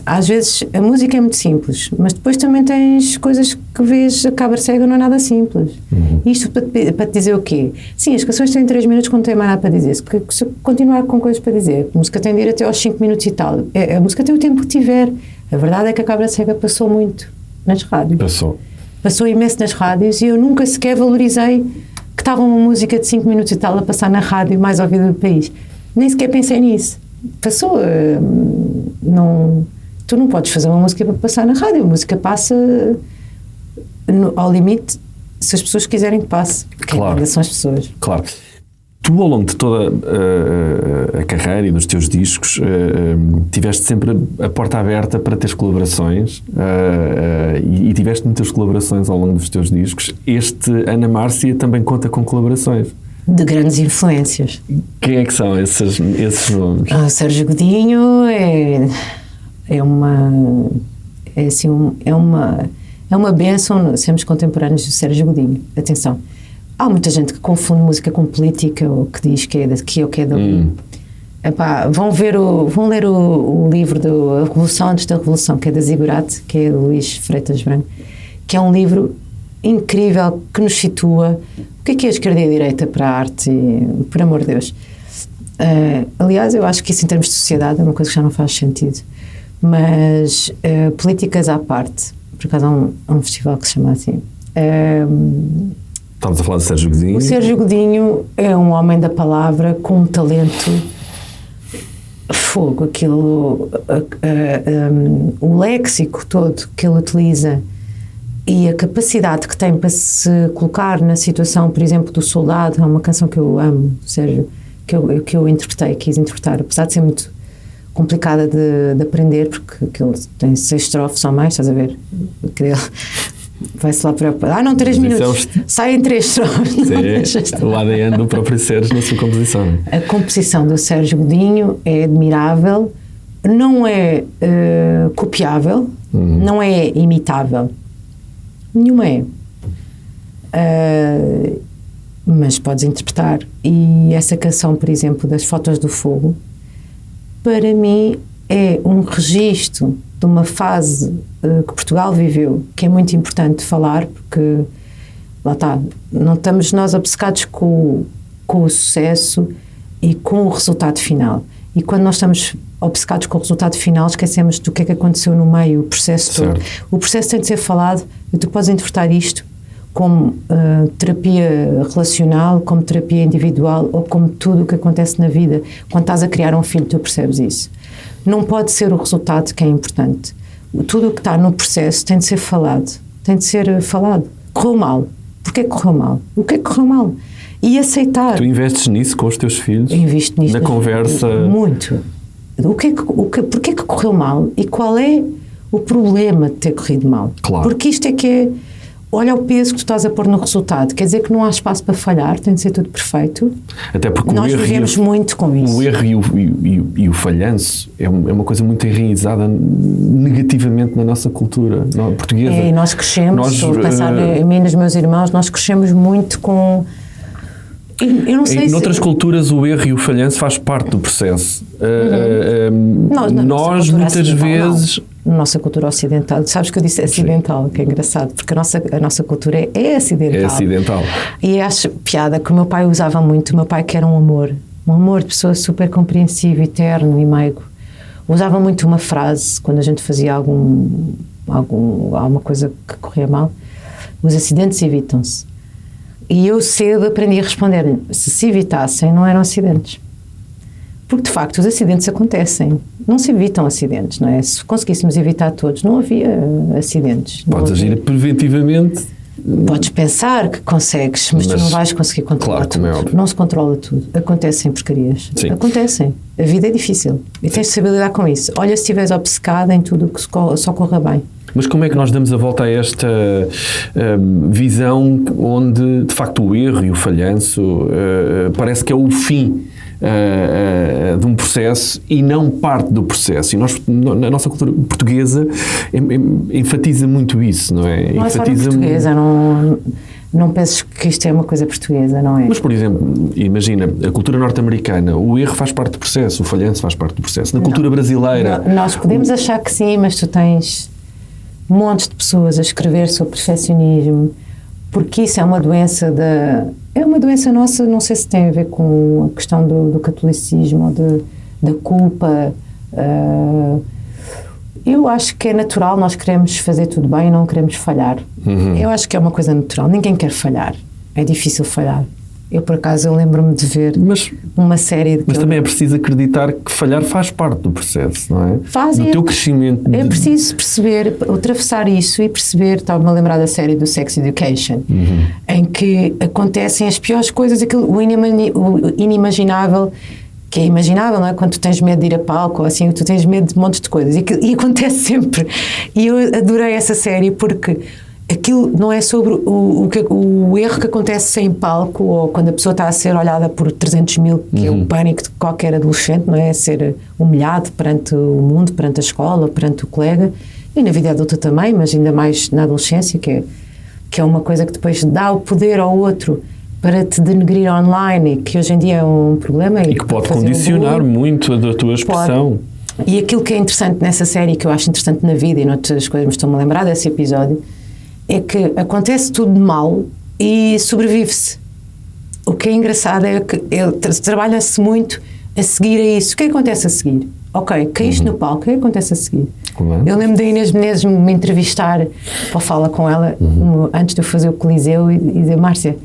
às vezes a música é muito simples, mas depois também tens coisas que vês, a cabra cega não é nada simples. Isto para te dizer o quê? Sim, as canções têm 3 minutos quando não têm mais nada para dizer, porque se eu continuar com coisas para dizer, a música tem de ir até aos 5 minutos e tal, a música tem o tempo que tiver. A verdade é que a cabra cega passou muito nas rádios. Passou imenso nas rádios e eu nunca sequer valorizei que estava uma música de 5 minutos e tal a passar na rádio mais ouvida do país. Nem sequer pensei nisso. Passou, tu não podes fazer uma música para passar na rádio, a música passa ao limite se as pessoas quiserem que passe, claro. Ainda são as pessoas. Claro. Tu, ao longo de toda a carreira e dos teus discos, tiveste sempre a porta aberta para teres colaborações e tiveste muitas colaborações ao longo dos teus discos. Este Ana Márcia também conta com colaborações. De grandes influências. Quem é que são esses nomes? O Sérgio Godinho é uma bênção sermos contemporâneos do Sérgio Godinho. Atenção, há muita gente que confunde música com política ou que diz que é daqui ou que é dali. Epá, vão ler o livro da Revolução antes da Revolução, que é da Zigurate, que é do Luís Freitas Branco, que é um livro incrível que nos situa o que é a esquerda e a direita para a arte, por amor de Deus. Aliás, eu acho que isso em termos de sociedade é uma coisa que já não faz sentido, mas políticas à parte, por acaso há um festival que se chama assim. Estamos a falar do Sérgio Godinho. O Sérgio Godinho é um homem da palavra com um talento fogo, aquilo, o léxico todo que ele utiliza e a capacidade que tem para se colocar na situação, por exemplo, do soldado. Há uma canção que eu amo, Sérgio, que eu quis interpretar, apesar de ser muito complicada de aprender, porque aquilo tem 6 estrofes ou mais, estás a ver? Vai-se lá preocupar. Não, 3 minutos. Sai em 3 estrofes. Sim, o ADN do próprio Sérgio na sua composição. A composição do Sérgio Godinho é admirável, não é copiável, não é imitável. Nenhuma é. Mas podes interpretar. E essa canção, por exemplo, das Fotos do Fogo, para mim é um registro de uma fase que Portugal viveu, que é muito importante falar, porque lá está, não estamos nós obcecados com o sucesso e com o resultado final. E quando nós estamos obcecados com o resultado final, esquecemos do que é que aconteceu no meio, o processo todo. O processo tem de ser falado, e tu podes interpretar isto como terapia relacional, como terapia individual, ou como tudo o que acontece na vida. Quando estás a criar um filho, tu percebes isso. Não pode ser o resultado que é importante. Tudo o que está no processo tem de ser falado. Tem de ser falado. Correu mal. Porquê que correu mal? O que é que correu mal? E aceitar. Tu investes nisso com os teus filhos? Eu invisto nisso. Na conversa? Muito. Porquê que correu mal? E qual é o problema de ter corrido mal? Claro. Porque isto é que é olha o peso que tu estás a pôr no resultado. Quer dizer que não há espaço para falhar, tem de ser tudo perfeito. Até porque nós vivemos muito com isso. O erro e o falhanço é uma coisa muito enraizada negativamente na nossa cultura portuguesa. E nós crescemos, estou a pensar em mim e nos meus irmãos, nós crescemos muito com... Eu não sei noutras culturas o erro e o falhanço faz parte do processo. Nós muitas vezes... Na nossa cultura ocidental, sabes que eu disse acidental, Sim. que é engraçado, porque a nossa cultura é acidental. É acidental. E acho piada que o meu pai usava muito, o meu pai que era um amor de pessoa super compreensivo, eterno e meigo. Usava muito uma frase, quando a gente fazia alguma coisa que corria mal, os acidentes evitam-se. E eu cedo aprendi a responder-lhe, se evitassem, não eram acidentes. Porque, de facto, os acidentes acontecem. Não se evitam acidentes, não é? Se conseguíssemos evitar todos, não havia acidentes. Podes agir preventivamente. Podes pensar que consegues, mas tu não vais conseguir controlar tudo. Não se controla tudo. Acontecem porcarias. Sim. Acontecem. A vida é difícil. E tens de saber lidar com isso. Olha, se estiveres obcecada em tudo que só corra bem. Mas como é que nós damos a volta a esta visão onde, de facto, o erro e o falhanço parece que é o fim de um processo e não parte do processo? E nós, na nossa cultura portuguesa, enfatiza muito isso, não é? Não é só portuguesa, não penses que isto é uma coisa portuguesa, não é? Mas, por exemplo, imagina, a cultura norte-americana, o erro faz parte do processo, o falhanço faz parte do processo. Na cultura brasileira... Nós podemos achar que sim, mas tu tens montes de pessoas a escrever sobre perfeccionismo, porque isso é uma doença é uma doença nossa, não sei se tem a ver com a questão do catolicismo ou da culpa. Eu acho que é natural, nós queremos fazer tudo bem e não queremos falhar. Eu acho que é uma coisa natural, ninguém quer falhar, é difícil falhar. Eu, por acaso, lembro-me de ver uma série de... Mas também é preciso acreditar que falhar faz parte do processo, não é? Faz. Do teu crescimento. É preciso perceber, atravessar isso e perceber, estava-me a lembrar da série do Sex Education, em que acontecem as piores coisas, o inimaginável, que é imaginável, não é? Quando tu tens medo de ir a palco, ou assim, tu tens medo de montes de coisas, e acontece sempre. E eu adorei essa série porque... aquilo não é sobre o erro que acontece em palco ou quando a pessoa está a ser olhada por 300 mil, que é o pânico de qualquer adolescente, não é? Ser humilhado perante o mundo, perante a escola, perante o colega, e na vida adulta também, mas ainda mais na adolescência, que é uma coisa que depois dá o poder ao outro para te denegrir online, e que hoje em dia é um problema. E que pode condicionar muito a tua expressão. Pode. E aquilo que é interessante nessa série, que eu acho interessante na vida e noutras coisas, mas estou-me a lembrar desse episódio, é que acontece tudo de mal e sobrevive-se. O que é engraçado é que trabalha-se muito a seguir a isso. O que acontece a seguir? Ok, caíste no palco, o que acontece a seguir? Eu lembro da Inês Menezes me entrevistar para falar com ela antes de eu fazer o Coliseu e dizer, Márcia,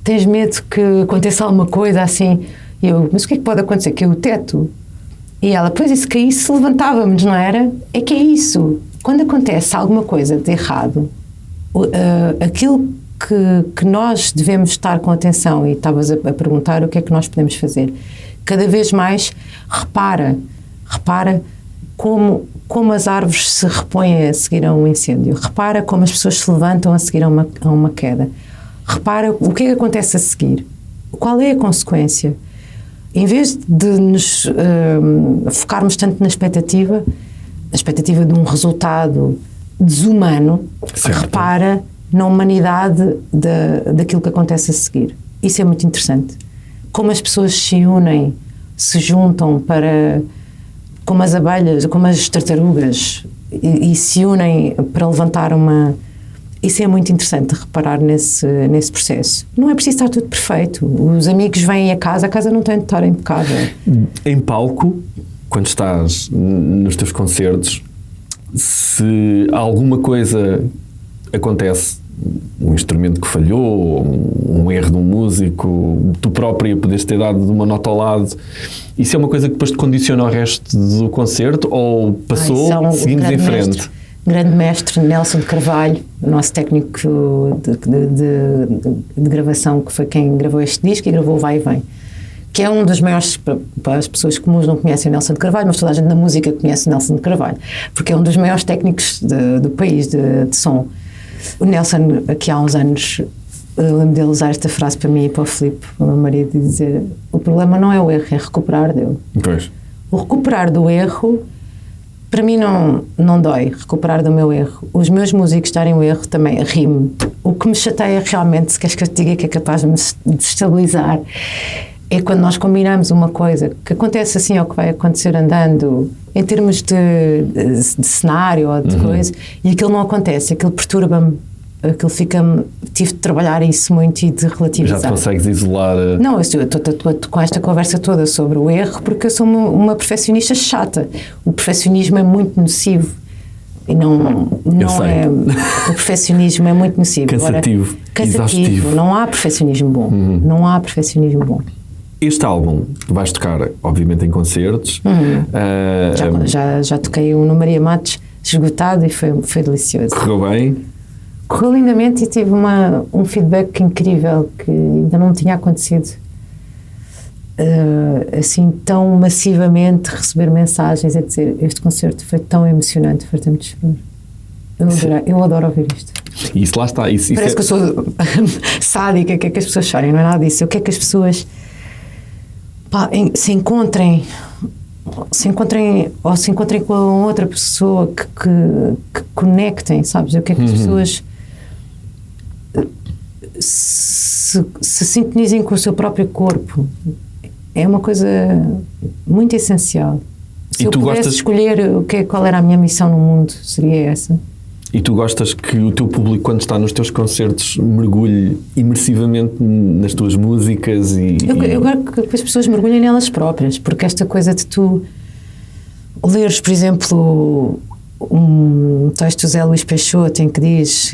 tens medo que aconteça alguma coisa assim? E eu, mas o que é que pode acontecer? Que é o teto. E ela, pois, e se caísse, levantávamos, não era? É que é isso. Quando acontece alguma coisa de errado, aquilo que nós devemos estar com atenção, e estavas a perguntar o que é que nós podemos fazer, cada vez mais repara como as árvores se repõem a seguir a um incêndio, repara como as pessoas se levantam a seguir a uma queda, repara o que é que acontece a seguir, qual é a consequência. Em vez de nos focarmos tanto na expectativa de um resultado desumano, certo, repara na humanidade daquilo que acontece a seguir. Isso é muito interessante. Como as pessoas se unem, se juntam como as abelhas, como as tartarugas, e se unem para levantar uma... Isso é muito interessante, reparar nesse processo. Não é preciso estar tudo perfeito. Os amigos vêm a casa não tem de estar impecável. Em palco, quando estás nos teus concertos, se alguma coisa acontece, um instrumento que falhou, um erro de um músico, tu própria podes ter dado uma nota ao lado, isso é uma coisa que depois te condiciona ao resto do concerto ou passou, seguimos em frente? Grande mestre Nelson de Carvalho, o nosso técnico de gravação, que foi quem gravou este disco e gravou o Vai e Vem, que é um dos maiores, para as pessoas comuns não conhecem o Nelson de Carvalho, mas toda a gente na música conhece o Nelson de Carvalho, porque é um dos maiores técnicos do país de som. O Nelson, aqui há uns anos, eu lembro dele usar esta frase para mim e para o Filipe, o meu marido, e dizer: o problema não é o erro, é recuperar dele. Pois. O recuperar do erro, para mim não dói, recuperar do meu erro. Os meus músicos estarem o erro também rime. O que me chateia realmente, se queres que eu te diga que é capaz de me desestabilizar, é quando nós combinamos uma coisa que acontece assim ou que vai acontecer andando, em termos de cenário ou de coisa, e aquilo não acontece, aquilo perturba-me, aquilo fica-me. Tive de trabalhar isso muito e de relativizar. Já te consegues isolar? Não, eu estou com esta conversa toda sobre o erro porque eu sou uma perfeccionista chata. O perfeccionismo é muito nocivo. E não é. O perfeccionismo é muito nocivo. Cansativo, exaustivo. Não há perfeccionismo bom. Não há perfeccionismo bom. Este álbum vais tocar, obviamente, em concertos. Já toquei um no Maria Matos esgotado e foi delicioso. Correu bem? Correu lindamente e tive um feedback incrível que ainda não tinha acontecido assim tão massivamente, receber mensagens a dizer: este concerto foi tão emocionante, foi tão desesperado. Eu adoro ouvir isto. Isso lá está. Isso Parece que eu sou sádica, quer que as pessoas chorem, não é nada disso. Eu quero que as pessoas se encontrem com outra pessoa que conectem, sabes? Eu quero que as pessoas se sintonizem com o seu próprio corpo. É uma coisa muito essencial. Se eu pudesse escolher qual era a minha missão no mundo, seria essa. E tu gostas que o teu público, quando está nos teus concertos, mergulhe imersivamente nas tuas músicas? Eu quero que as pessoas mergulhem nelas próprias, porque esta coisa de tu leres, por exemplo, um texto do Zé Luís Peixoto em que diz: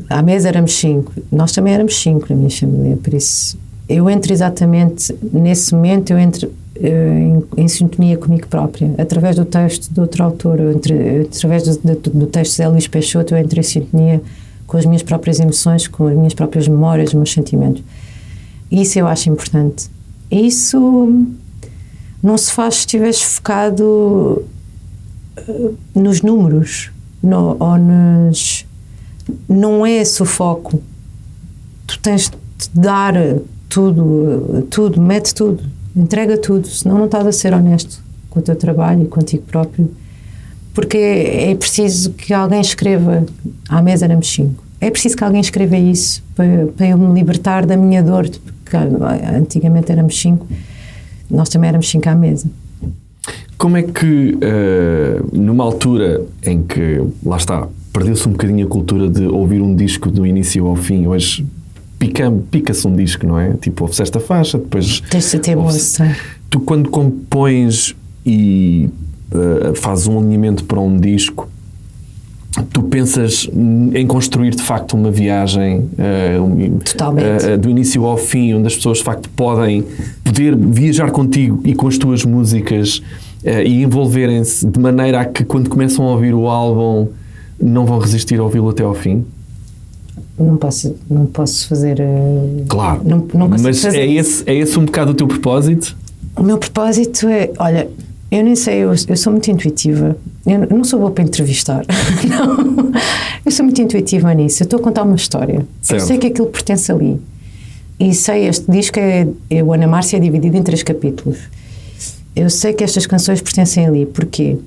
à mesa éramos 5, nós também éramos 5 na minha família, por isso eu entro exatamente nesse momento, eu entro em sintonia comigo própria, através do texto de outro autor, através do texto de Zé Luís Peixoto, eu entro em sintonia com as minhas próprias emoções, com as minhas próprias memórias, os meus sentimentos. E isso eu acho importante. E isso não se faz se estiveres focado nos números, não é esse o foco. Tu tens de dar tudo, mete tudo, entrega tudo, senão não estás a ser honesto com o teu trabalho e contigo próprio, porque é preciso que alguém escreva: à mesa éramos 5. É preciso que alguém escreva isso para eu me libertar da minha dor, porque antigamente éramos 5, nós também éramos 5 à mesa. Como é que, numa altura em que, lá está, perdeu-se um bocadinho a cultura de ouvir um disco do início ao fim, hoje pica-se um disco, não é? Tipo, ouve-se esta faixa, depois... Tens de ter moça. Tu, quando compões e fazes um alinhamento para um disco, tu pensas em construir de facto uma viagem totalmente do início ao fim, onde as pessoas de facto poder viajar contigo e com as tuas músicas e envolverem-se de maneira a que quando começam a ouvir o álbum não vão resistir a ouvi-lo até ao fim? Não posso fazer... Claro, não mas é esse um bocado o teu propósito? O meu propósito é... Olha, eu nem sei, eu sou muito intuitiva. Eu não sou boa para entrevistar. Não. Eu sou muito intuitiva nisso. Eu estou a contar uma história. Certo. Eu sei que aquilo pertence ali. E sei, este disco o Ana Márcia é dividido em 3 capítulos. Eu sei que estas canções pertencem ali. Porquê?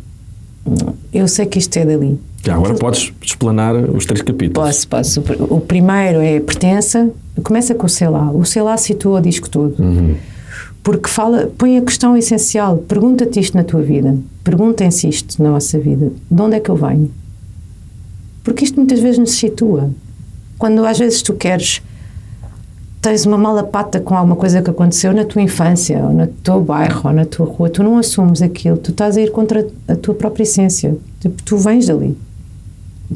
Eu sei que isto é dali. Já, agora podes explanar os 3 capítulos. Posso. O primeiro é Pertença. Começa com o Sei Lá. O Sei Lá situa o disco todo. Porque põe a questão essencial. Pergunta-te isto na tua vida. Perguntem-se isto na vossa vida. De onde é que eu venho? Porque isto muitas vezes nos situa. Quando às vezes tu tens uma mala pata com alguma coisa que aconteceu na tua infância, ou no teu bairro, ou na tua rua, tu não assumes aquilo, tu estás a ir contra a tua própria essência. Tipo, tu vens dali.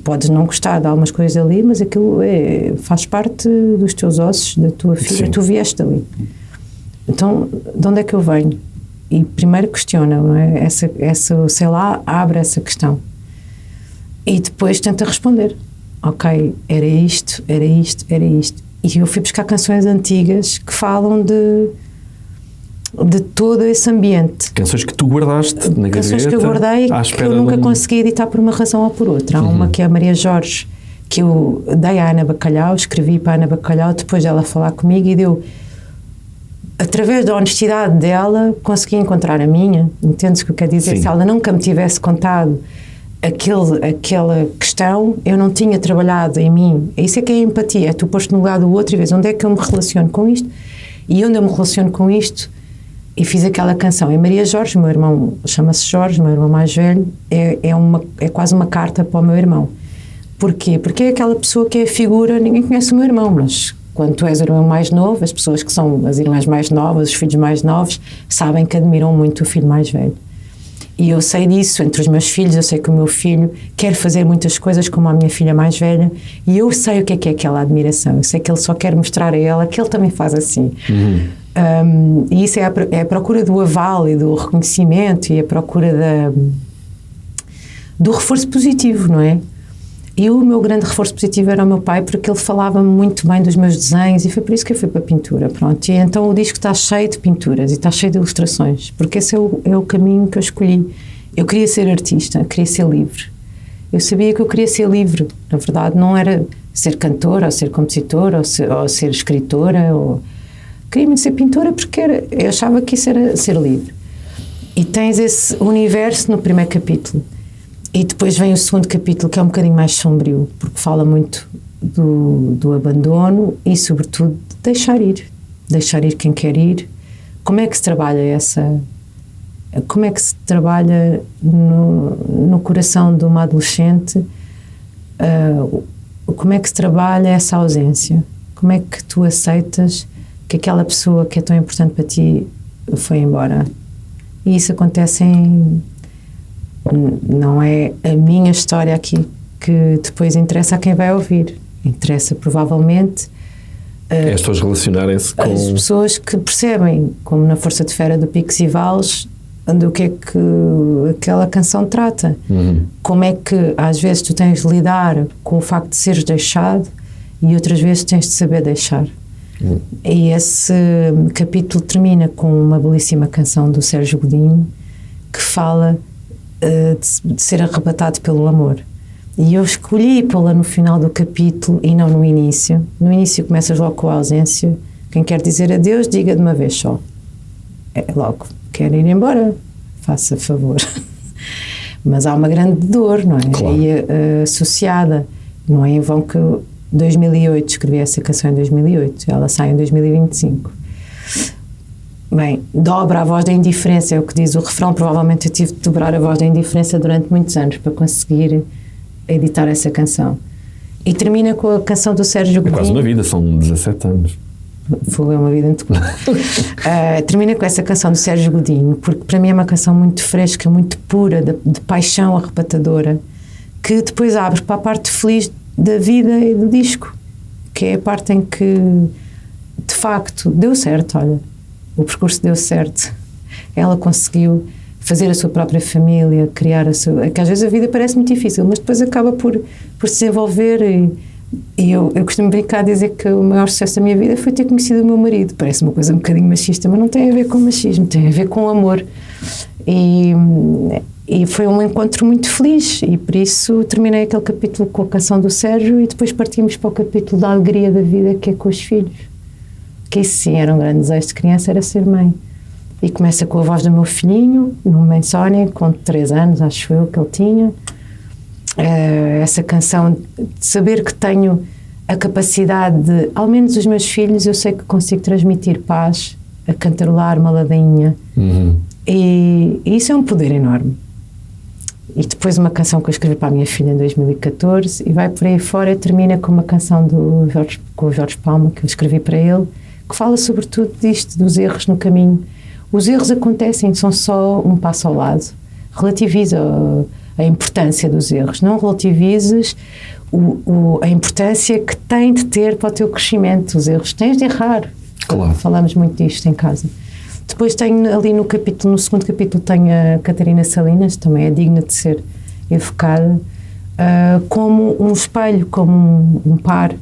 Podes não gostar de algumas coisas ali, mas aquilo faz parte dos teus ossos, da tua fibra. Tu vieste dali. Então, de onde é que eu venho? E primeiro questiona, não é? Sei lá, abre essa questão. E depois tenta responder. Ok, era isto. E eu fui buscar canções antigas que falam de todo esse ambiente. Canções que tu guardaste na gaveta. Canções que eu guardei que eu nunca consegui editar por uma razão ou por outra. Há uma que é a Maria Jorge, que eu dei à Ana Bacalhau, escrevi para a Ana Bacalhau depois dela falar comigo e deu, através da honestidade dela, consegui encontrar a minha. Entendes o que eu quero dizer? Sim. Se ela nunca me tivesse contado aquela questão, eu não tinha trabalhado em mim. Isso é que é a empatia, é tu posto no lugar do outro e vês onde é que eu me relaciono com isto e onde eu me relaciono com isto. E fiz aquela canção. E Maria Jorge, meu irmão chama-se Jorge, meu irmão mais velho, é quase uma carta para o meu irmão. Porquê? Porque é aquela pessoa que é a figura, ninguém conhece o meu irmão, mas quando tu és o irmão mais novo, as pessoas que são as irmãs mais novas, os filhos mais novos, sabem que admiram muito o filho mais velho. E eu sei disso, entre os meus filhos, eu sei que o meu filho quer fazer muitas coisas como a minha filha mais velha, e eu sei o que é aquela admiração, eu sei que ele só quer mostrar a ela que ele também faz assim. E isso é a procura do aval e do reconhecimento e a procura do reforço positivo, não é? E o meu grande reforço positivo era o meu pai, porque ele falava muito bem dos meus desenhos e foi por isso que eu fui para a pintura, pronto. E então o disco está cheio de pinturas e está cheio de ilustrações, porque esse é o caminho que eu escolhi. Eu queria ser artista, queria ser livre. Eu sabia que eu queria ser livre, na verdade não era ser cantora ou ser compositora ou ser escritora, queria muito ser pintora porque eu achava que isso era ser livre. E tens esse universo no primeiro capítulo. E depois vem o segundo capítulo, que é um bocadinho mais sombrio, porque fala muito do abandono e, sobretudo, de deixar ir quem quer ir. Como é que se trabalha como é que se trabalha no coração de uma adolescente, como é que se trabalha essa ausência? Como é que tu aceitas que aquela pessoa que é tão importante para ti foi embora? E isso acontece não é a minha história aqui que depois interessa a quem vai ouvir. Interessa provavelmente as pessoas relacionarem-se com as pessoas que percebem, como na Força de Fera do Picos e Vales, do que é que aquela canção trata. Como é que às vezes tu tens de lidar com o facto de seres deixado e outras vezes tens de saber deixar. E esse capítulo termina com uma belíssima canção do Sérgio Godinho que fala de ser arrebatado pelo amor. E eu escolhi pô-la no final do capítulo e não no início. No início começas logo com a ausência. Quem quer dizer adeus, diga de uma vez só. Logo, quer ir embora, faça favor. Mas há uma grande dor, não é? Claro. E associada. Não é em vão que 2008, escrevi essa canção em 2008, ela sai em 2025. Bem, dobra a voz da indiferença, é o que diz o refrão. Provavelmente eu tive de dobrar a voz da indiferença durante muitos anos para conseguir editar essa canção. E termina com a canção do Sérgio Godinho. É quase uma vida, são 17 anos. Foi uma vida muito curta. Termina com essa canção do Sérgio Godinho, porque para mim é uma canção muito fresca, muito pura, de paixão arrebatadora, que depois abre para a parte feliz da vida e do disco, que é a parte em que de facto deu certo. Olha, o percurso deu certo, ela conseguiu fazer a sua própria família, criar a sua... que às vezes a vida parece muito difícil, mas depois acaba por se desenvolver e eu costumo brincar a dizer que o maior sucesso da minha vida foi ter conhecido o meu marido. Parece uma coisa um bocadinho machista, mas não tem a ver com machismo, tem a ver com amor. E foi um encontro muito feliz e por isso terminei aquele capítulo com a canção do Sérgio e depois partimos para o capítulo da alegria da vida, que é com os filhos. Que isso sim era um grande desejo de criança, era ser mãe. E começa com a voz do meu filhinho, no Insónia, com 3 anos, acho eu, que ele tinha. Essa canção de saber que tenho a capacidade de, ao menos os meus filhos, eu sei que consigo transmitir paz, a cantarolar uma ladainha. E isso é um poder enorme. E depois uma canção que eu escrevi para a minha filha em 2014 e vai por aí fora e termina com uma canção com o Jorge Palma, que eu escrevi para ele, que fala sobretudo disto, dos erros no caminho. Os erros acontecem, são só um passo ao lado. Relativiza a importância dos erros, não relativizes a importância que tem de ter para o teu crescimento. Os erros tens de errar. Claro. Falamos muito disto em casa. Depois tenho ali no segundo capítulo tenho a Catarina Salinas, também é digna de ser evocada, como um espelho, como um par,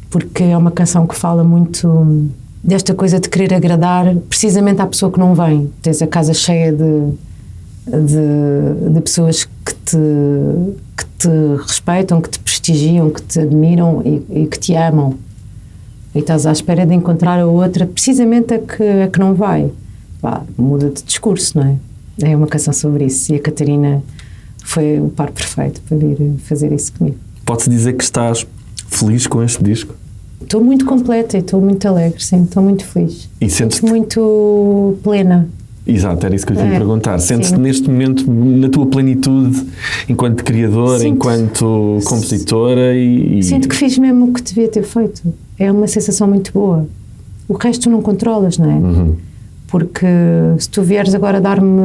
porque é uma canção que fala muito desta coisa de querer agradar precisamente à pessoa que não vem. Tens a casa cheia de pessoas te respeitam, que te prestigiam, que te admiram e que te amam. E estás à espera de encontrar a outra, precisamente a que não vai. Pá, muda de discurso, não é? É uma canção sobre isso. E a Catarina foi o par perfeito para vir fazer isso comigo. Pode-se dizer que estás feliz com este disco? Estou muito completa e estou muito alegre, sim, estou muito feliz. E sentes-te muito plena. Exato, era isso que eu te ia perguntar. Sentes-te sim. neste momento na tua plenitude enquanto criadora, enquanto compositora e... Sinto que fiz mesmo o que devia ter feito. É uma sensação muito boa. O resto tu não controlas, não é? Uhum. Porque se tu vieres agora dar-me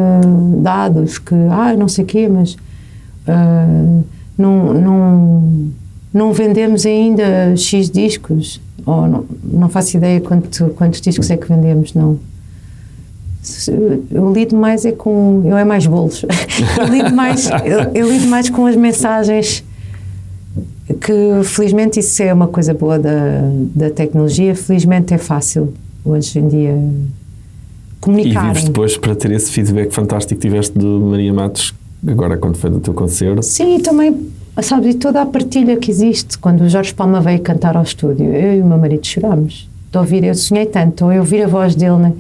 dados que, não sei o quê, mas não vendemos ainda X discos, ou não faço ideia quantos discos é que vendemos, não. Eu lido mais eu é mais bolos. eu lido mais com as mensagens, que felizmente isso é uma coisa boa da tecnologia, felizmente é fácil hoje em dia comunicarem. E vives depois para ter esse feedback fantástico que tiveste de Maria Matos agora quando foi do teu concerto. Sim, e também, sabes, e toda a partilha que existe quando o Jorge Palma veio cantar ao estúdio, eu e o meu marido chorámos de ouvir, eu sonhei tanto, eu ouvir a voz dele, né?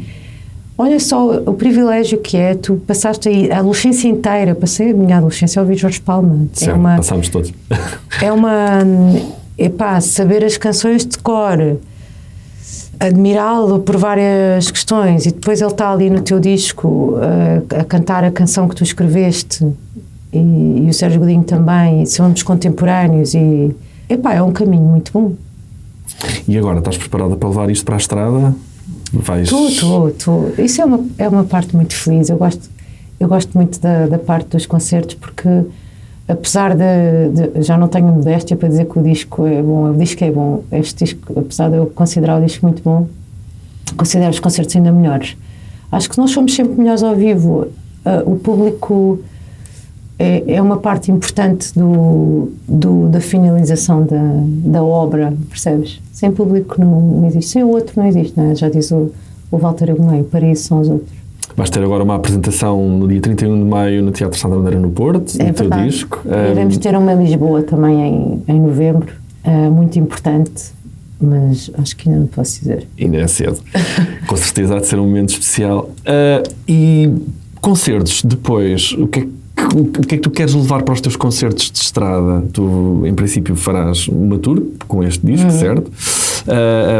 Olha só o privilégio que é, tu passaste aí a adolescência inteira, passei a minha adolescência a ouvir Jorge Palma. Sim, passámos todos. Saber as canções de cor, admirá-lo por várias questões, e depois ele está ali no teu disco a cantar a canção que tu escreveste, e o Sérgio Godinho também, e somos contemporâneos, e é um caminho muito bom. E agora, estás preparada para levar isto para a estrada? Estou. Isso é uma parte muito feliz. Eu gosto muito da parte dos concertos, porque apesar de já não tenho modéstia para dizer que o disco é bom, o disco é bom, este disco, apesar de eu considerar o disco muito bom, considero os concertos ainda melhores. Acho que nós somos sempre melhores ao vivo. O público é uma parte importante da finalização da obra, percebes? Sem público não existe, sem o outro não existe, não é? Já diz o Walter Ugumem, para isso são os outros. Vais ter agora uma apresentação no dia 31 de maio no Teatro Santa Bandeira no Porto, do teu disco. Iremos ter uma em Lisboa também em novembro, muito importante, mas acho que ainda não posso dizer. Ainda é cedo. Com certeza há de ser um momento especial. E concertos depois, o que é que tu queres levar para os teus concertos de estrada? Tu, em princípio, farás uma tour com este disco, certo?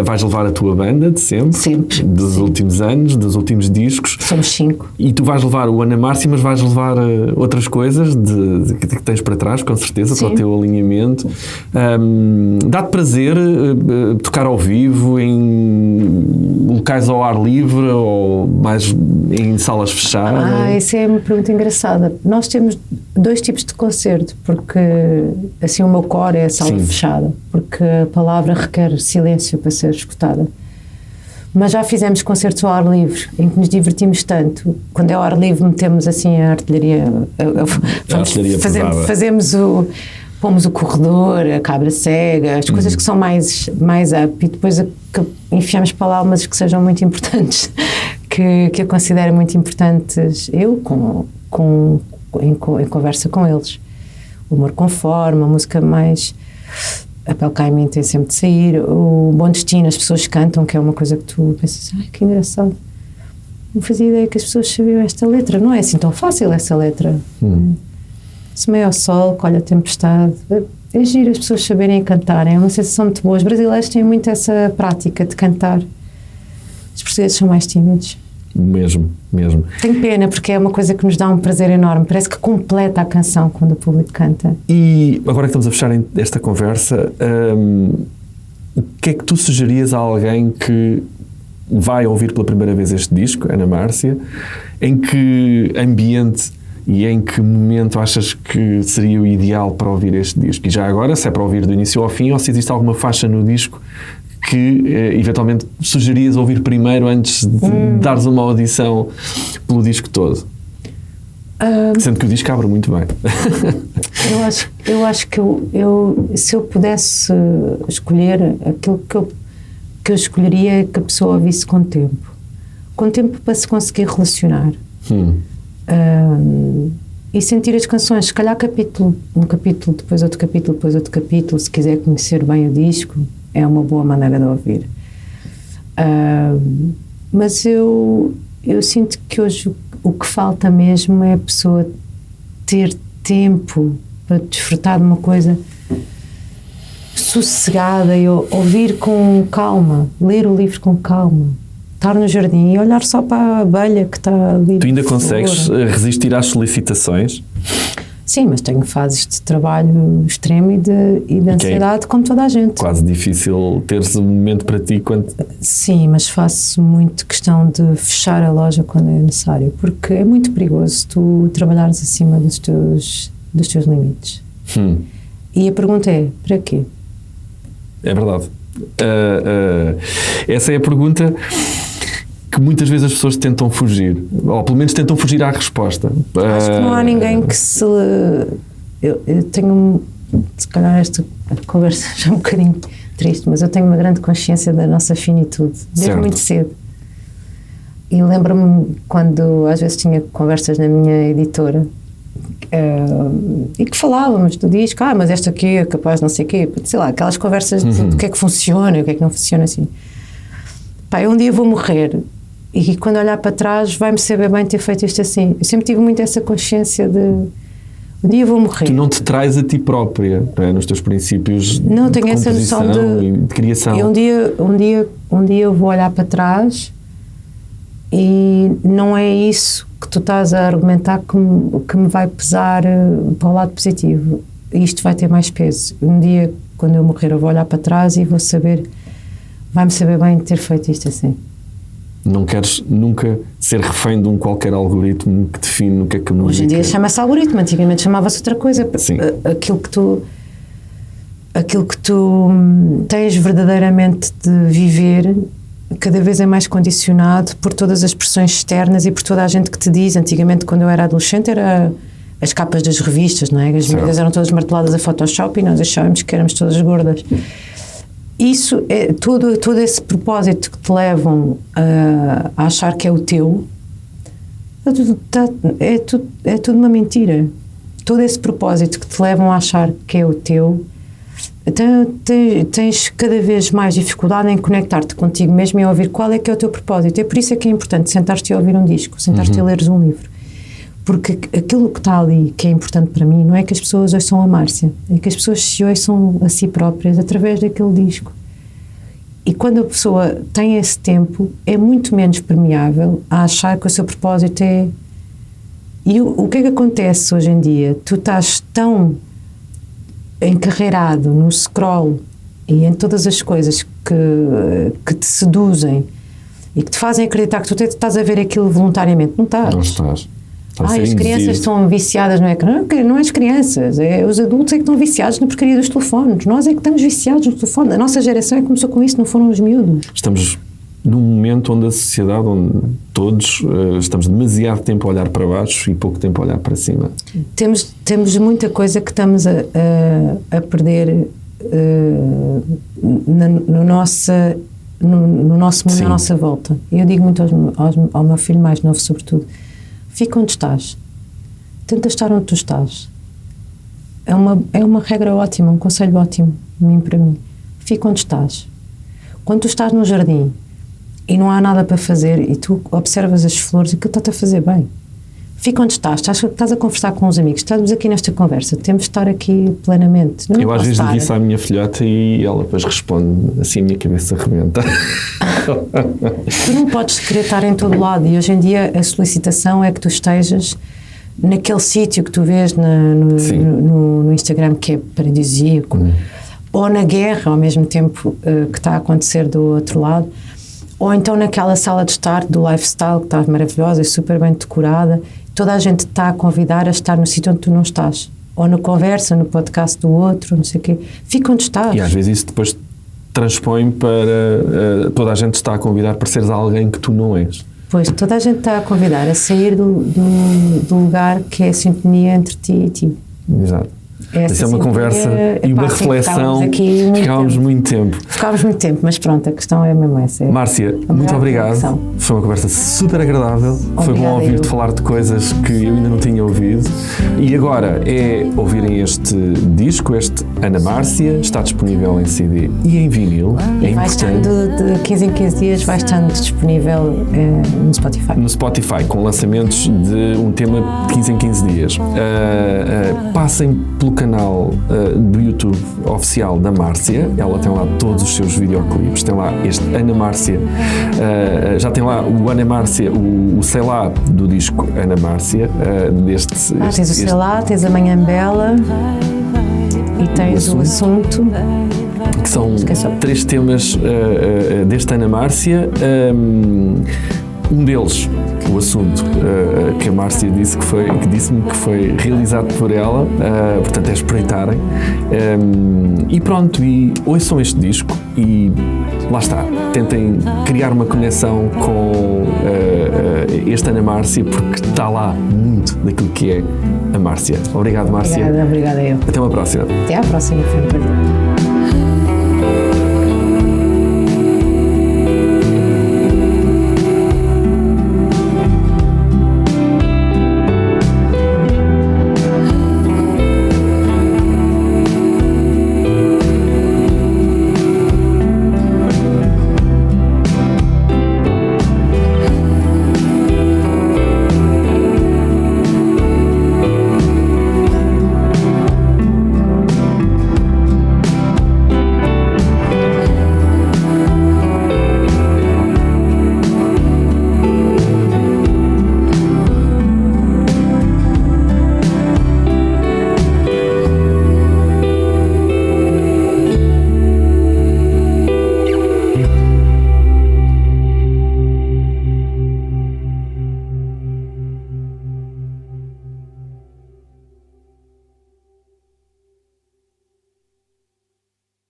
Vais levar a tua banda de sempre. Dos últimos anos, dos últimos discos. Somos 5. E tu vais levar o Ana Márcia, mas vais levar outras coisas que tens para trás, com certeza, para o teu alinhamento. Dá-te prazer tocar ao vivo em locais ao ar livre ou mais em salas fechadas? Isso é uma pergunta engraçada. Nós temos 2 tipos de concerto, porque assim o meu core é a sala fechada, porque a palavra requer silêncio para ser escutada. Mas já fizemos concertos ao ar livre, em que nos divertimos tanto. Quando é ao ar livre, metemos assim a artilharia. Pomos o corredor, a cabra cega, as coisas que são mais up, e depois enfiamos para lá umas que sejam muito importantes, que eu considero muito importantes, em conversa com eles. O Amor com Forma, a música mais... A Pele Cá em Mim tem sempre de sair. O Bom Destino, as pessoas cantam, que é uma coisa que tu pensas, que engraçado. Não fazia ideia que as pessoas sabiam esta letra. Não é assim tão fácil essa letra. Semeia ao sol, colhe a tempestade. É giro as pessoas saberem cantarem. É uma sensação muito boa. Os brasileiros têm muito essa prática de cantar. Os portugueses são mais tímidos. Mesmo. Tenho pena, porque é uma coisa que nos dá um prazer enorme. Parece que completa a canção quando o público canta. E agora que estamos a fechar esta conversa, o que é que tu sugerias a alguém que vai ouvir pela primeira vez este disco, Ana Márcia? Em que ambiente e em que momento achas que seria o ideal para ouvir este disco? E já agora, se é para ouvir do início ao fim, ou se existe alguma faixa no disco que eventualmente sugerias ouvir primeiro antes de dares uma audição pelo disco todo? Sendo que o disco abre muito bem. Eu acho que se eu pudesse escolher, aquilo que eu escolheria é que a pessoa ouvisse com tempo. Com tempo para se conseguir relacionar. e sentir as canções, se calhar um capítulo, depois outro capítulo, depois outro capítulo, se quiser conhecer bem o disco, é uma boa maneira de ouvir. Mas eu sinto que hoje o que falta mesmo é a pessoa ter tempo para desfrutar de uma coisa sossegada e ouvir com calma, ler o livro com calma, estar no jardim e olhar só para a abelha que está ali. Tu ainda consegues resistir às solicitações? Sim, mas tenho fases de trabalho extremo e de ansiedade, como toda a gente. Quase difícil teres um momento para ti quando... Sim, mas faço muito questão de fechar a loja quando é necessário, porque é muito perigoso tu trabalhares acima dos teus limites. E a pergunta é, para quê? É verdade. Essa é a pergunta que muitas vezes as pessoas tentam fugir, ou pelo menos tentam fugir à resposta. Acho que não há ninguém que se... Eu tenho, se calhar esta conversa já é um bocadinho triste, mas eu tenho uma grande consciência da nossa finitude, desde muito cedo. E lembro-me quando às vezes tinha conversas na minha editora, e que falávamos do disco, mas esta aqui é capaz de não sei o quê, sei lá, aquelas conversas do que é que funciona e o que é que não funciona assim. Pá, eu um dia vou morrer e quando olhar para trás vai-me saber bem ter feito isto assim. Eu sempre tive muito essa consciência de um dia vou morrer. Tu não te traz a ti própria, não é? Nos teus princípios não, de tenho essa noção de criação. E um dia eu vou olhar para trás e não é isso que tu estás a argumentar que me vai pesar para o lado positivo. Isto vai ter mais peso. Um dia, quando eu morrer, eu vou olhar para trás e vou saber, vai-me saber bem ter feito isto assim. Não queres nunca ser refém de um qualquer algoritmo que define o que é que a música... Hoje em dia chama-se algoritmo, antigamente chamava-se outra coisa. Sim. Aquilo que tu tens verdadeiramente de viver cada vez é mais condicionado por todas as pressões externas e por toda a gente que te diz. Antigamente, quando eu era adolescente, era as capas das revistas, não é? As miúdas eram todas marteladas a Photoshop e nós achávamos que éramos todas gordas. Isso é todo esse propósito que te levam a achar que é o teu, é tudo uma mentira. Todo esse propósito que te levam a achar que é o teu, então tens cada vez mais dificuldade em conectar-te contigo mesmo e a ouvir qual é que é o teu propósito. É por isso é que é importante sentares-te a ouvir um disco, sentares-te a leres um livro. Porque aquilo que está ali, que é importante para mim, não é que as pessoas ouçam a Márcia, é que as pessoas se ouçam a si próprias através daquele disco. E quando a pessoa tem esse tempo, é muito menos permeável a achar que o seu propósito é... E o que é que acontece hoje em dia? Tu estás tão encarreirado no scroll e em todas as coisas que te seduzem e que te fazem acreditar que tu estás a ver aquilo voluntariamente. Não estás. Não estás. As crianças estão viciadas no ecrã. Não é as crianças, os adultos é que estão viciados na porcaria dos telefones. Nós é que estamos viciados no telefone. A nossa geração é que começou com isso, não foram os miúdos. Estamos num momento onde a sociedade, onde todos estamos demasiado tempo a olhar para baixo e pouco tempo a olhar para cima. Temos muita coisa que estamos a perder no nosso mundo, na nossa volta. Eu digo muito ao meu filho mais novo, sobretudo, fica onde estás, tenta estar onde tu estás. É uma regra ótima, um conselho ótimo para mim. Fica onde estás. Quando tu estás no jardim e não há nada para fazer e tu observas as flores, aquilo está-te a fazer bem. Fica onde estás a conversar com os amigos, estamos aqui nesta conversa, temos de estar aqui plenamente. Eu às vezes digo isso à minha filhota e ela depois responde assim, a minha cabeça rebenta. Tu não podes querer estar em todo lado e hoje em dia a solicitação é que tu estejas naquele sítio que tu vês no Instagram que é paradisíaco, ou na guerra ao mesmo tempo que está a acontecer do outro lado, ou então naquela sala de estar do lifestyle que está maravilhosa e super bem decorada. Toda a gente está a convidar a estar no sítio onde tu não estás, ou na conversa, no podcast do outro, não sei o quê. Fica onde estás. E às vezes isso depois transpõe para toda a gente está a convidar para seres alguém que tu não és. Pois, toda a gente está a convidar a sair do lugar que é a sintonia entre ti e ti. Exato. Isso é uma conversa e uma reflexão. Ficávamos muito tempo. Ficávamos muito tempo, mas pronto, a questão é mesmo essa. Márcia, muito obrigado. Foi uma conversa super agradável. Foi bom ouvir-te falar de coisas que eu ainda não tinha ouvido. E agora é ouvirem este disco, este Ana Márcia. Está disponível em CD e em vinil. E vai estando de 15 em 15 dias, vai estando disponível no Spotify. No Spotify, com lançamentos de um tema de 15 em 15 dias. Passem pelo canal do YouTube oficial da Márcia. Ela tem lá todos os seus videoclipes. Tem lá este Ana Márcia. Já tem lá o Ana Márcia, o Sei Lá do disco Ana Márcia. Tens o Sei Lá, tens a Manhã Bela e tens o Assunto. Que são 3 temas deste Ana Márcia. Um deles, o Assunto, que a Márcia disse-me que foi realizado por ela, portanto é espreitarem. E pronto, e ouçam este disco e lá está, tentem criar uma conexão com este Ana Márcia, porque está lá muito daquilo que é a Márcia. Obrigado, Márcia. Obrigada eu. Até uma próxima. Até à próxima, foi um prazer.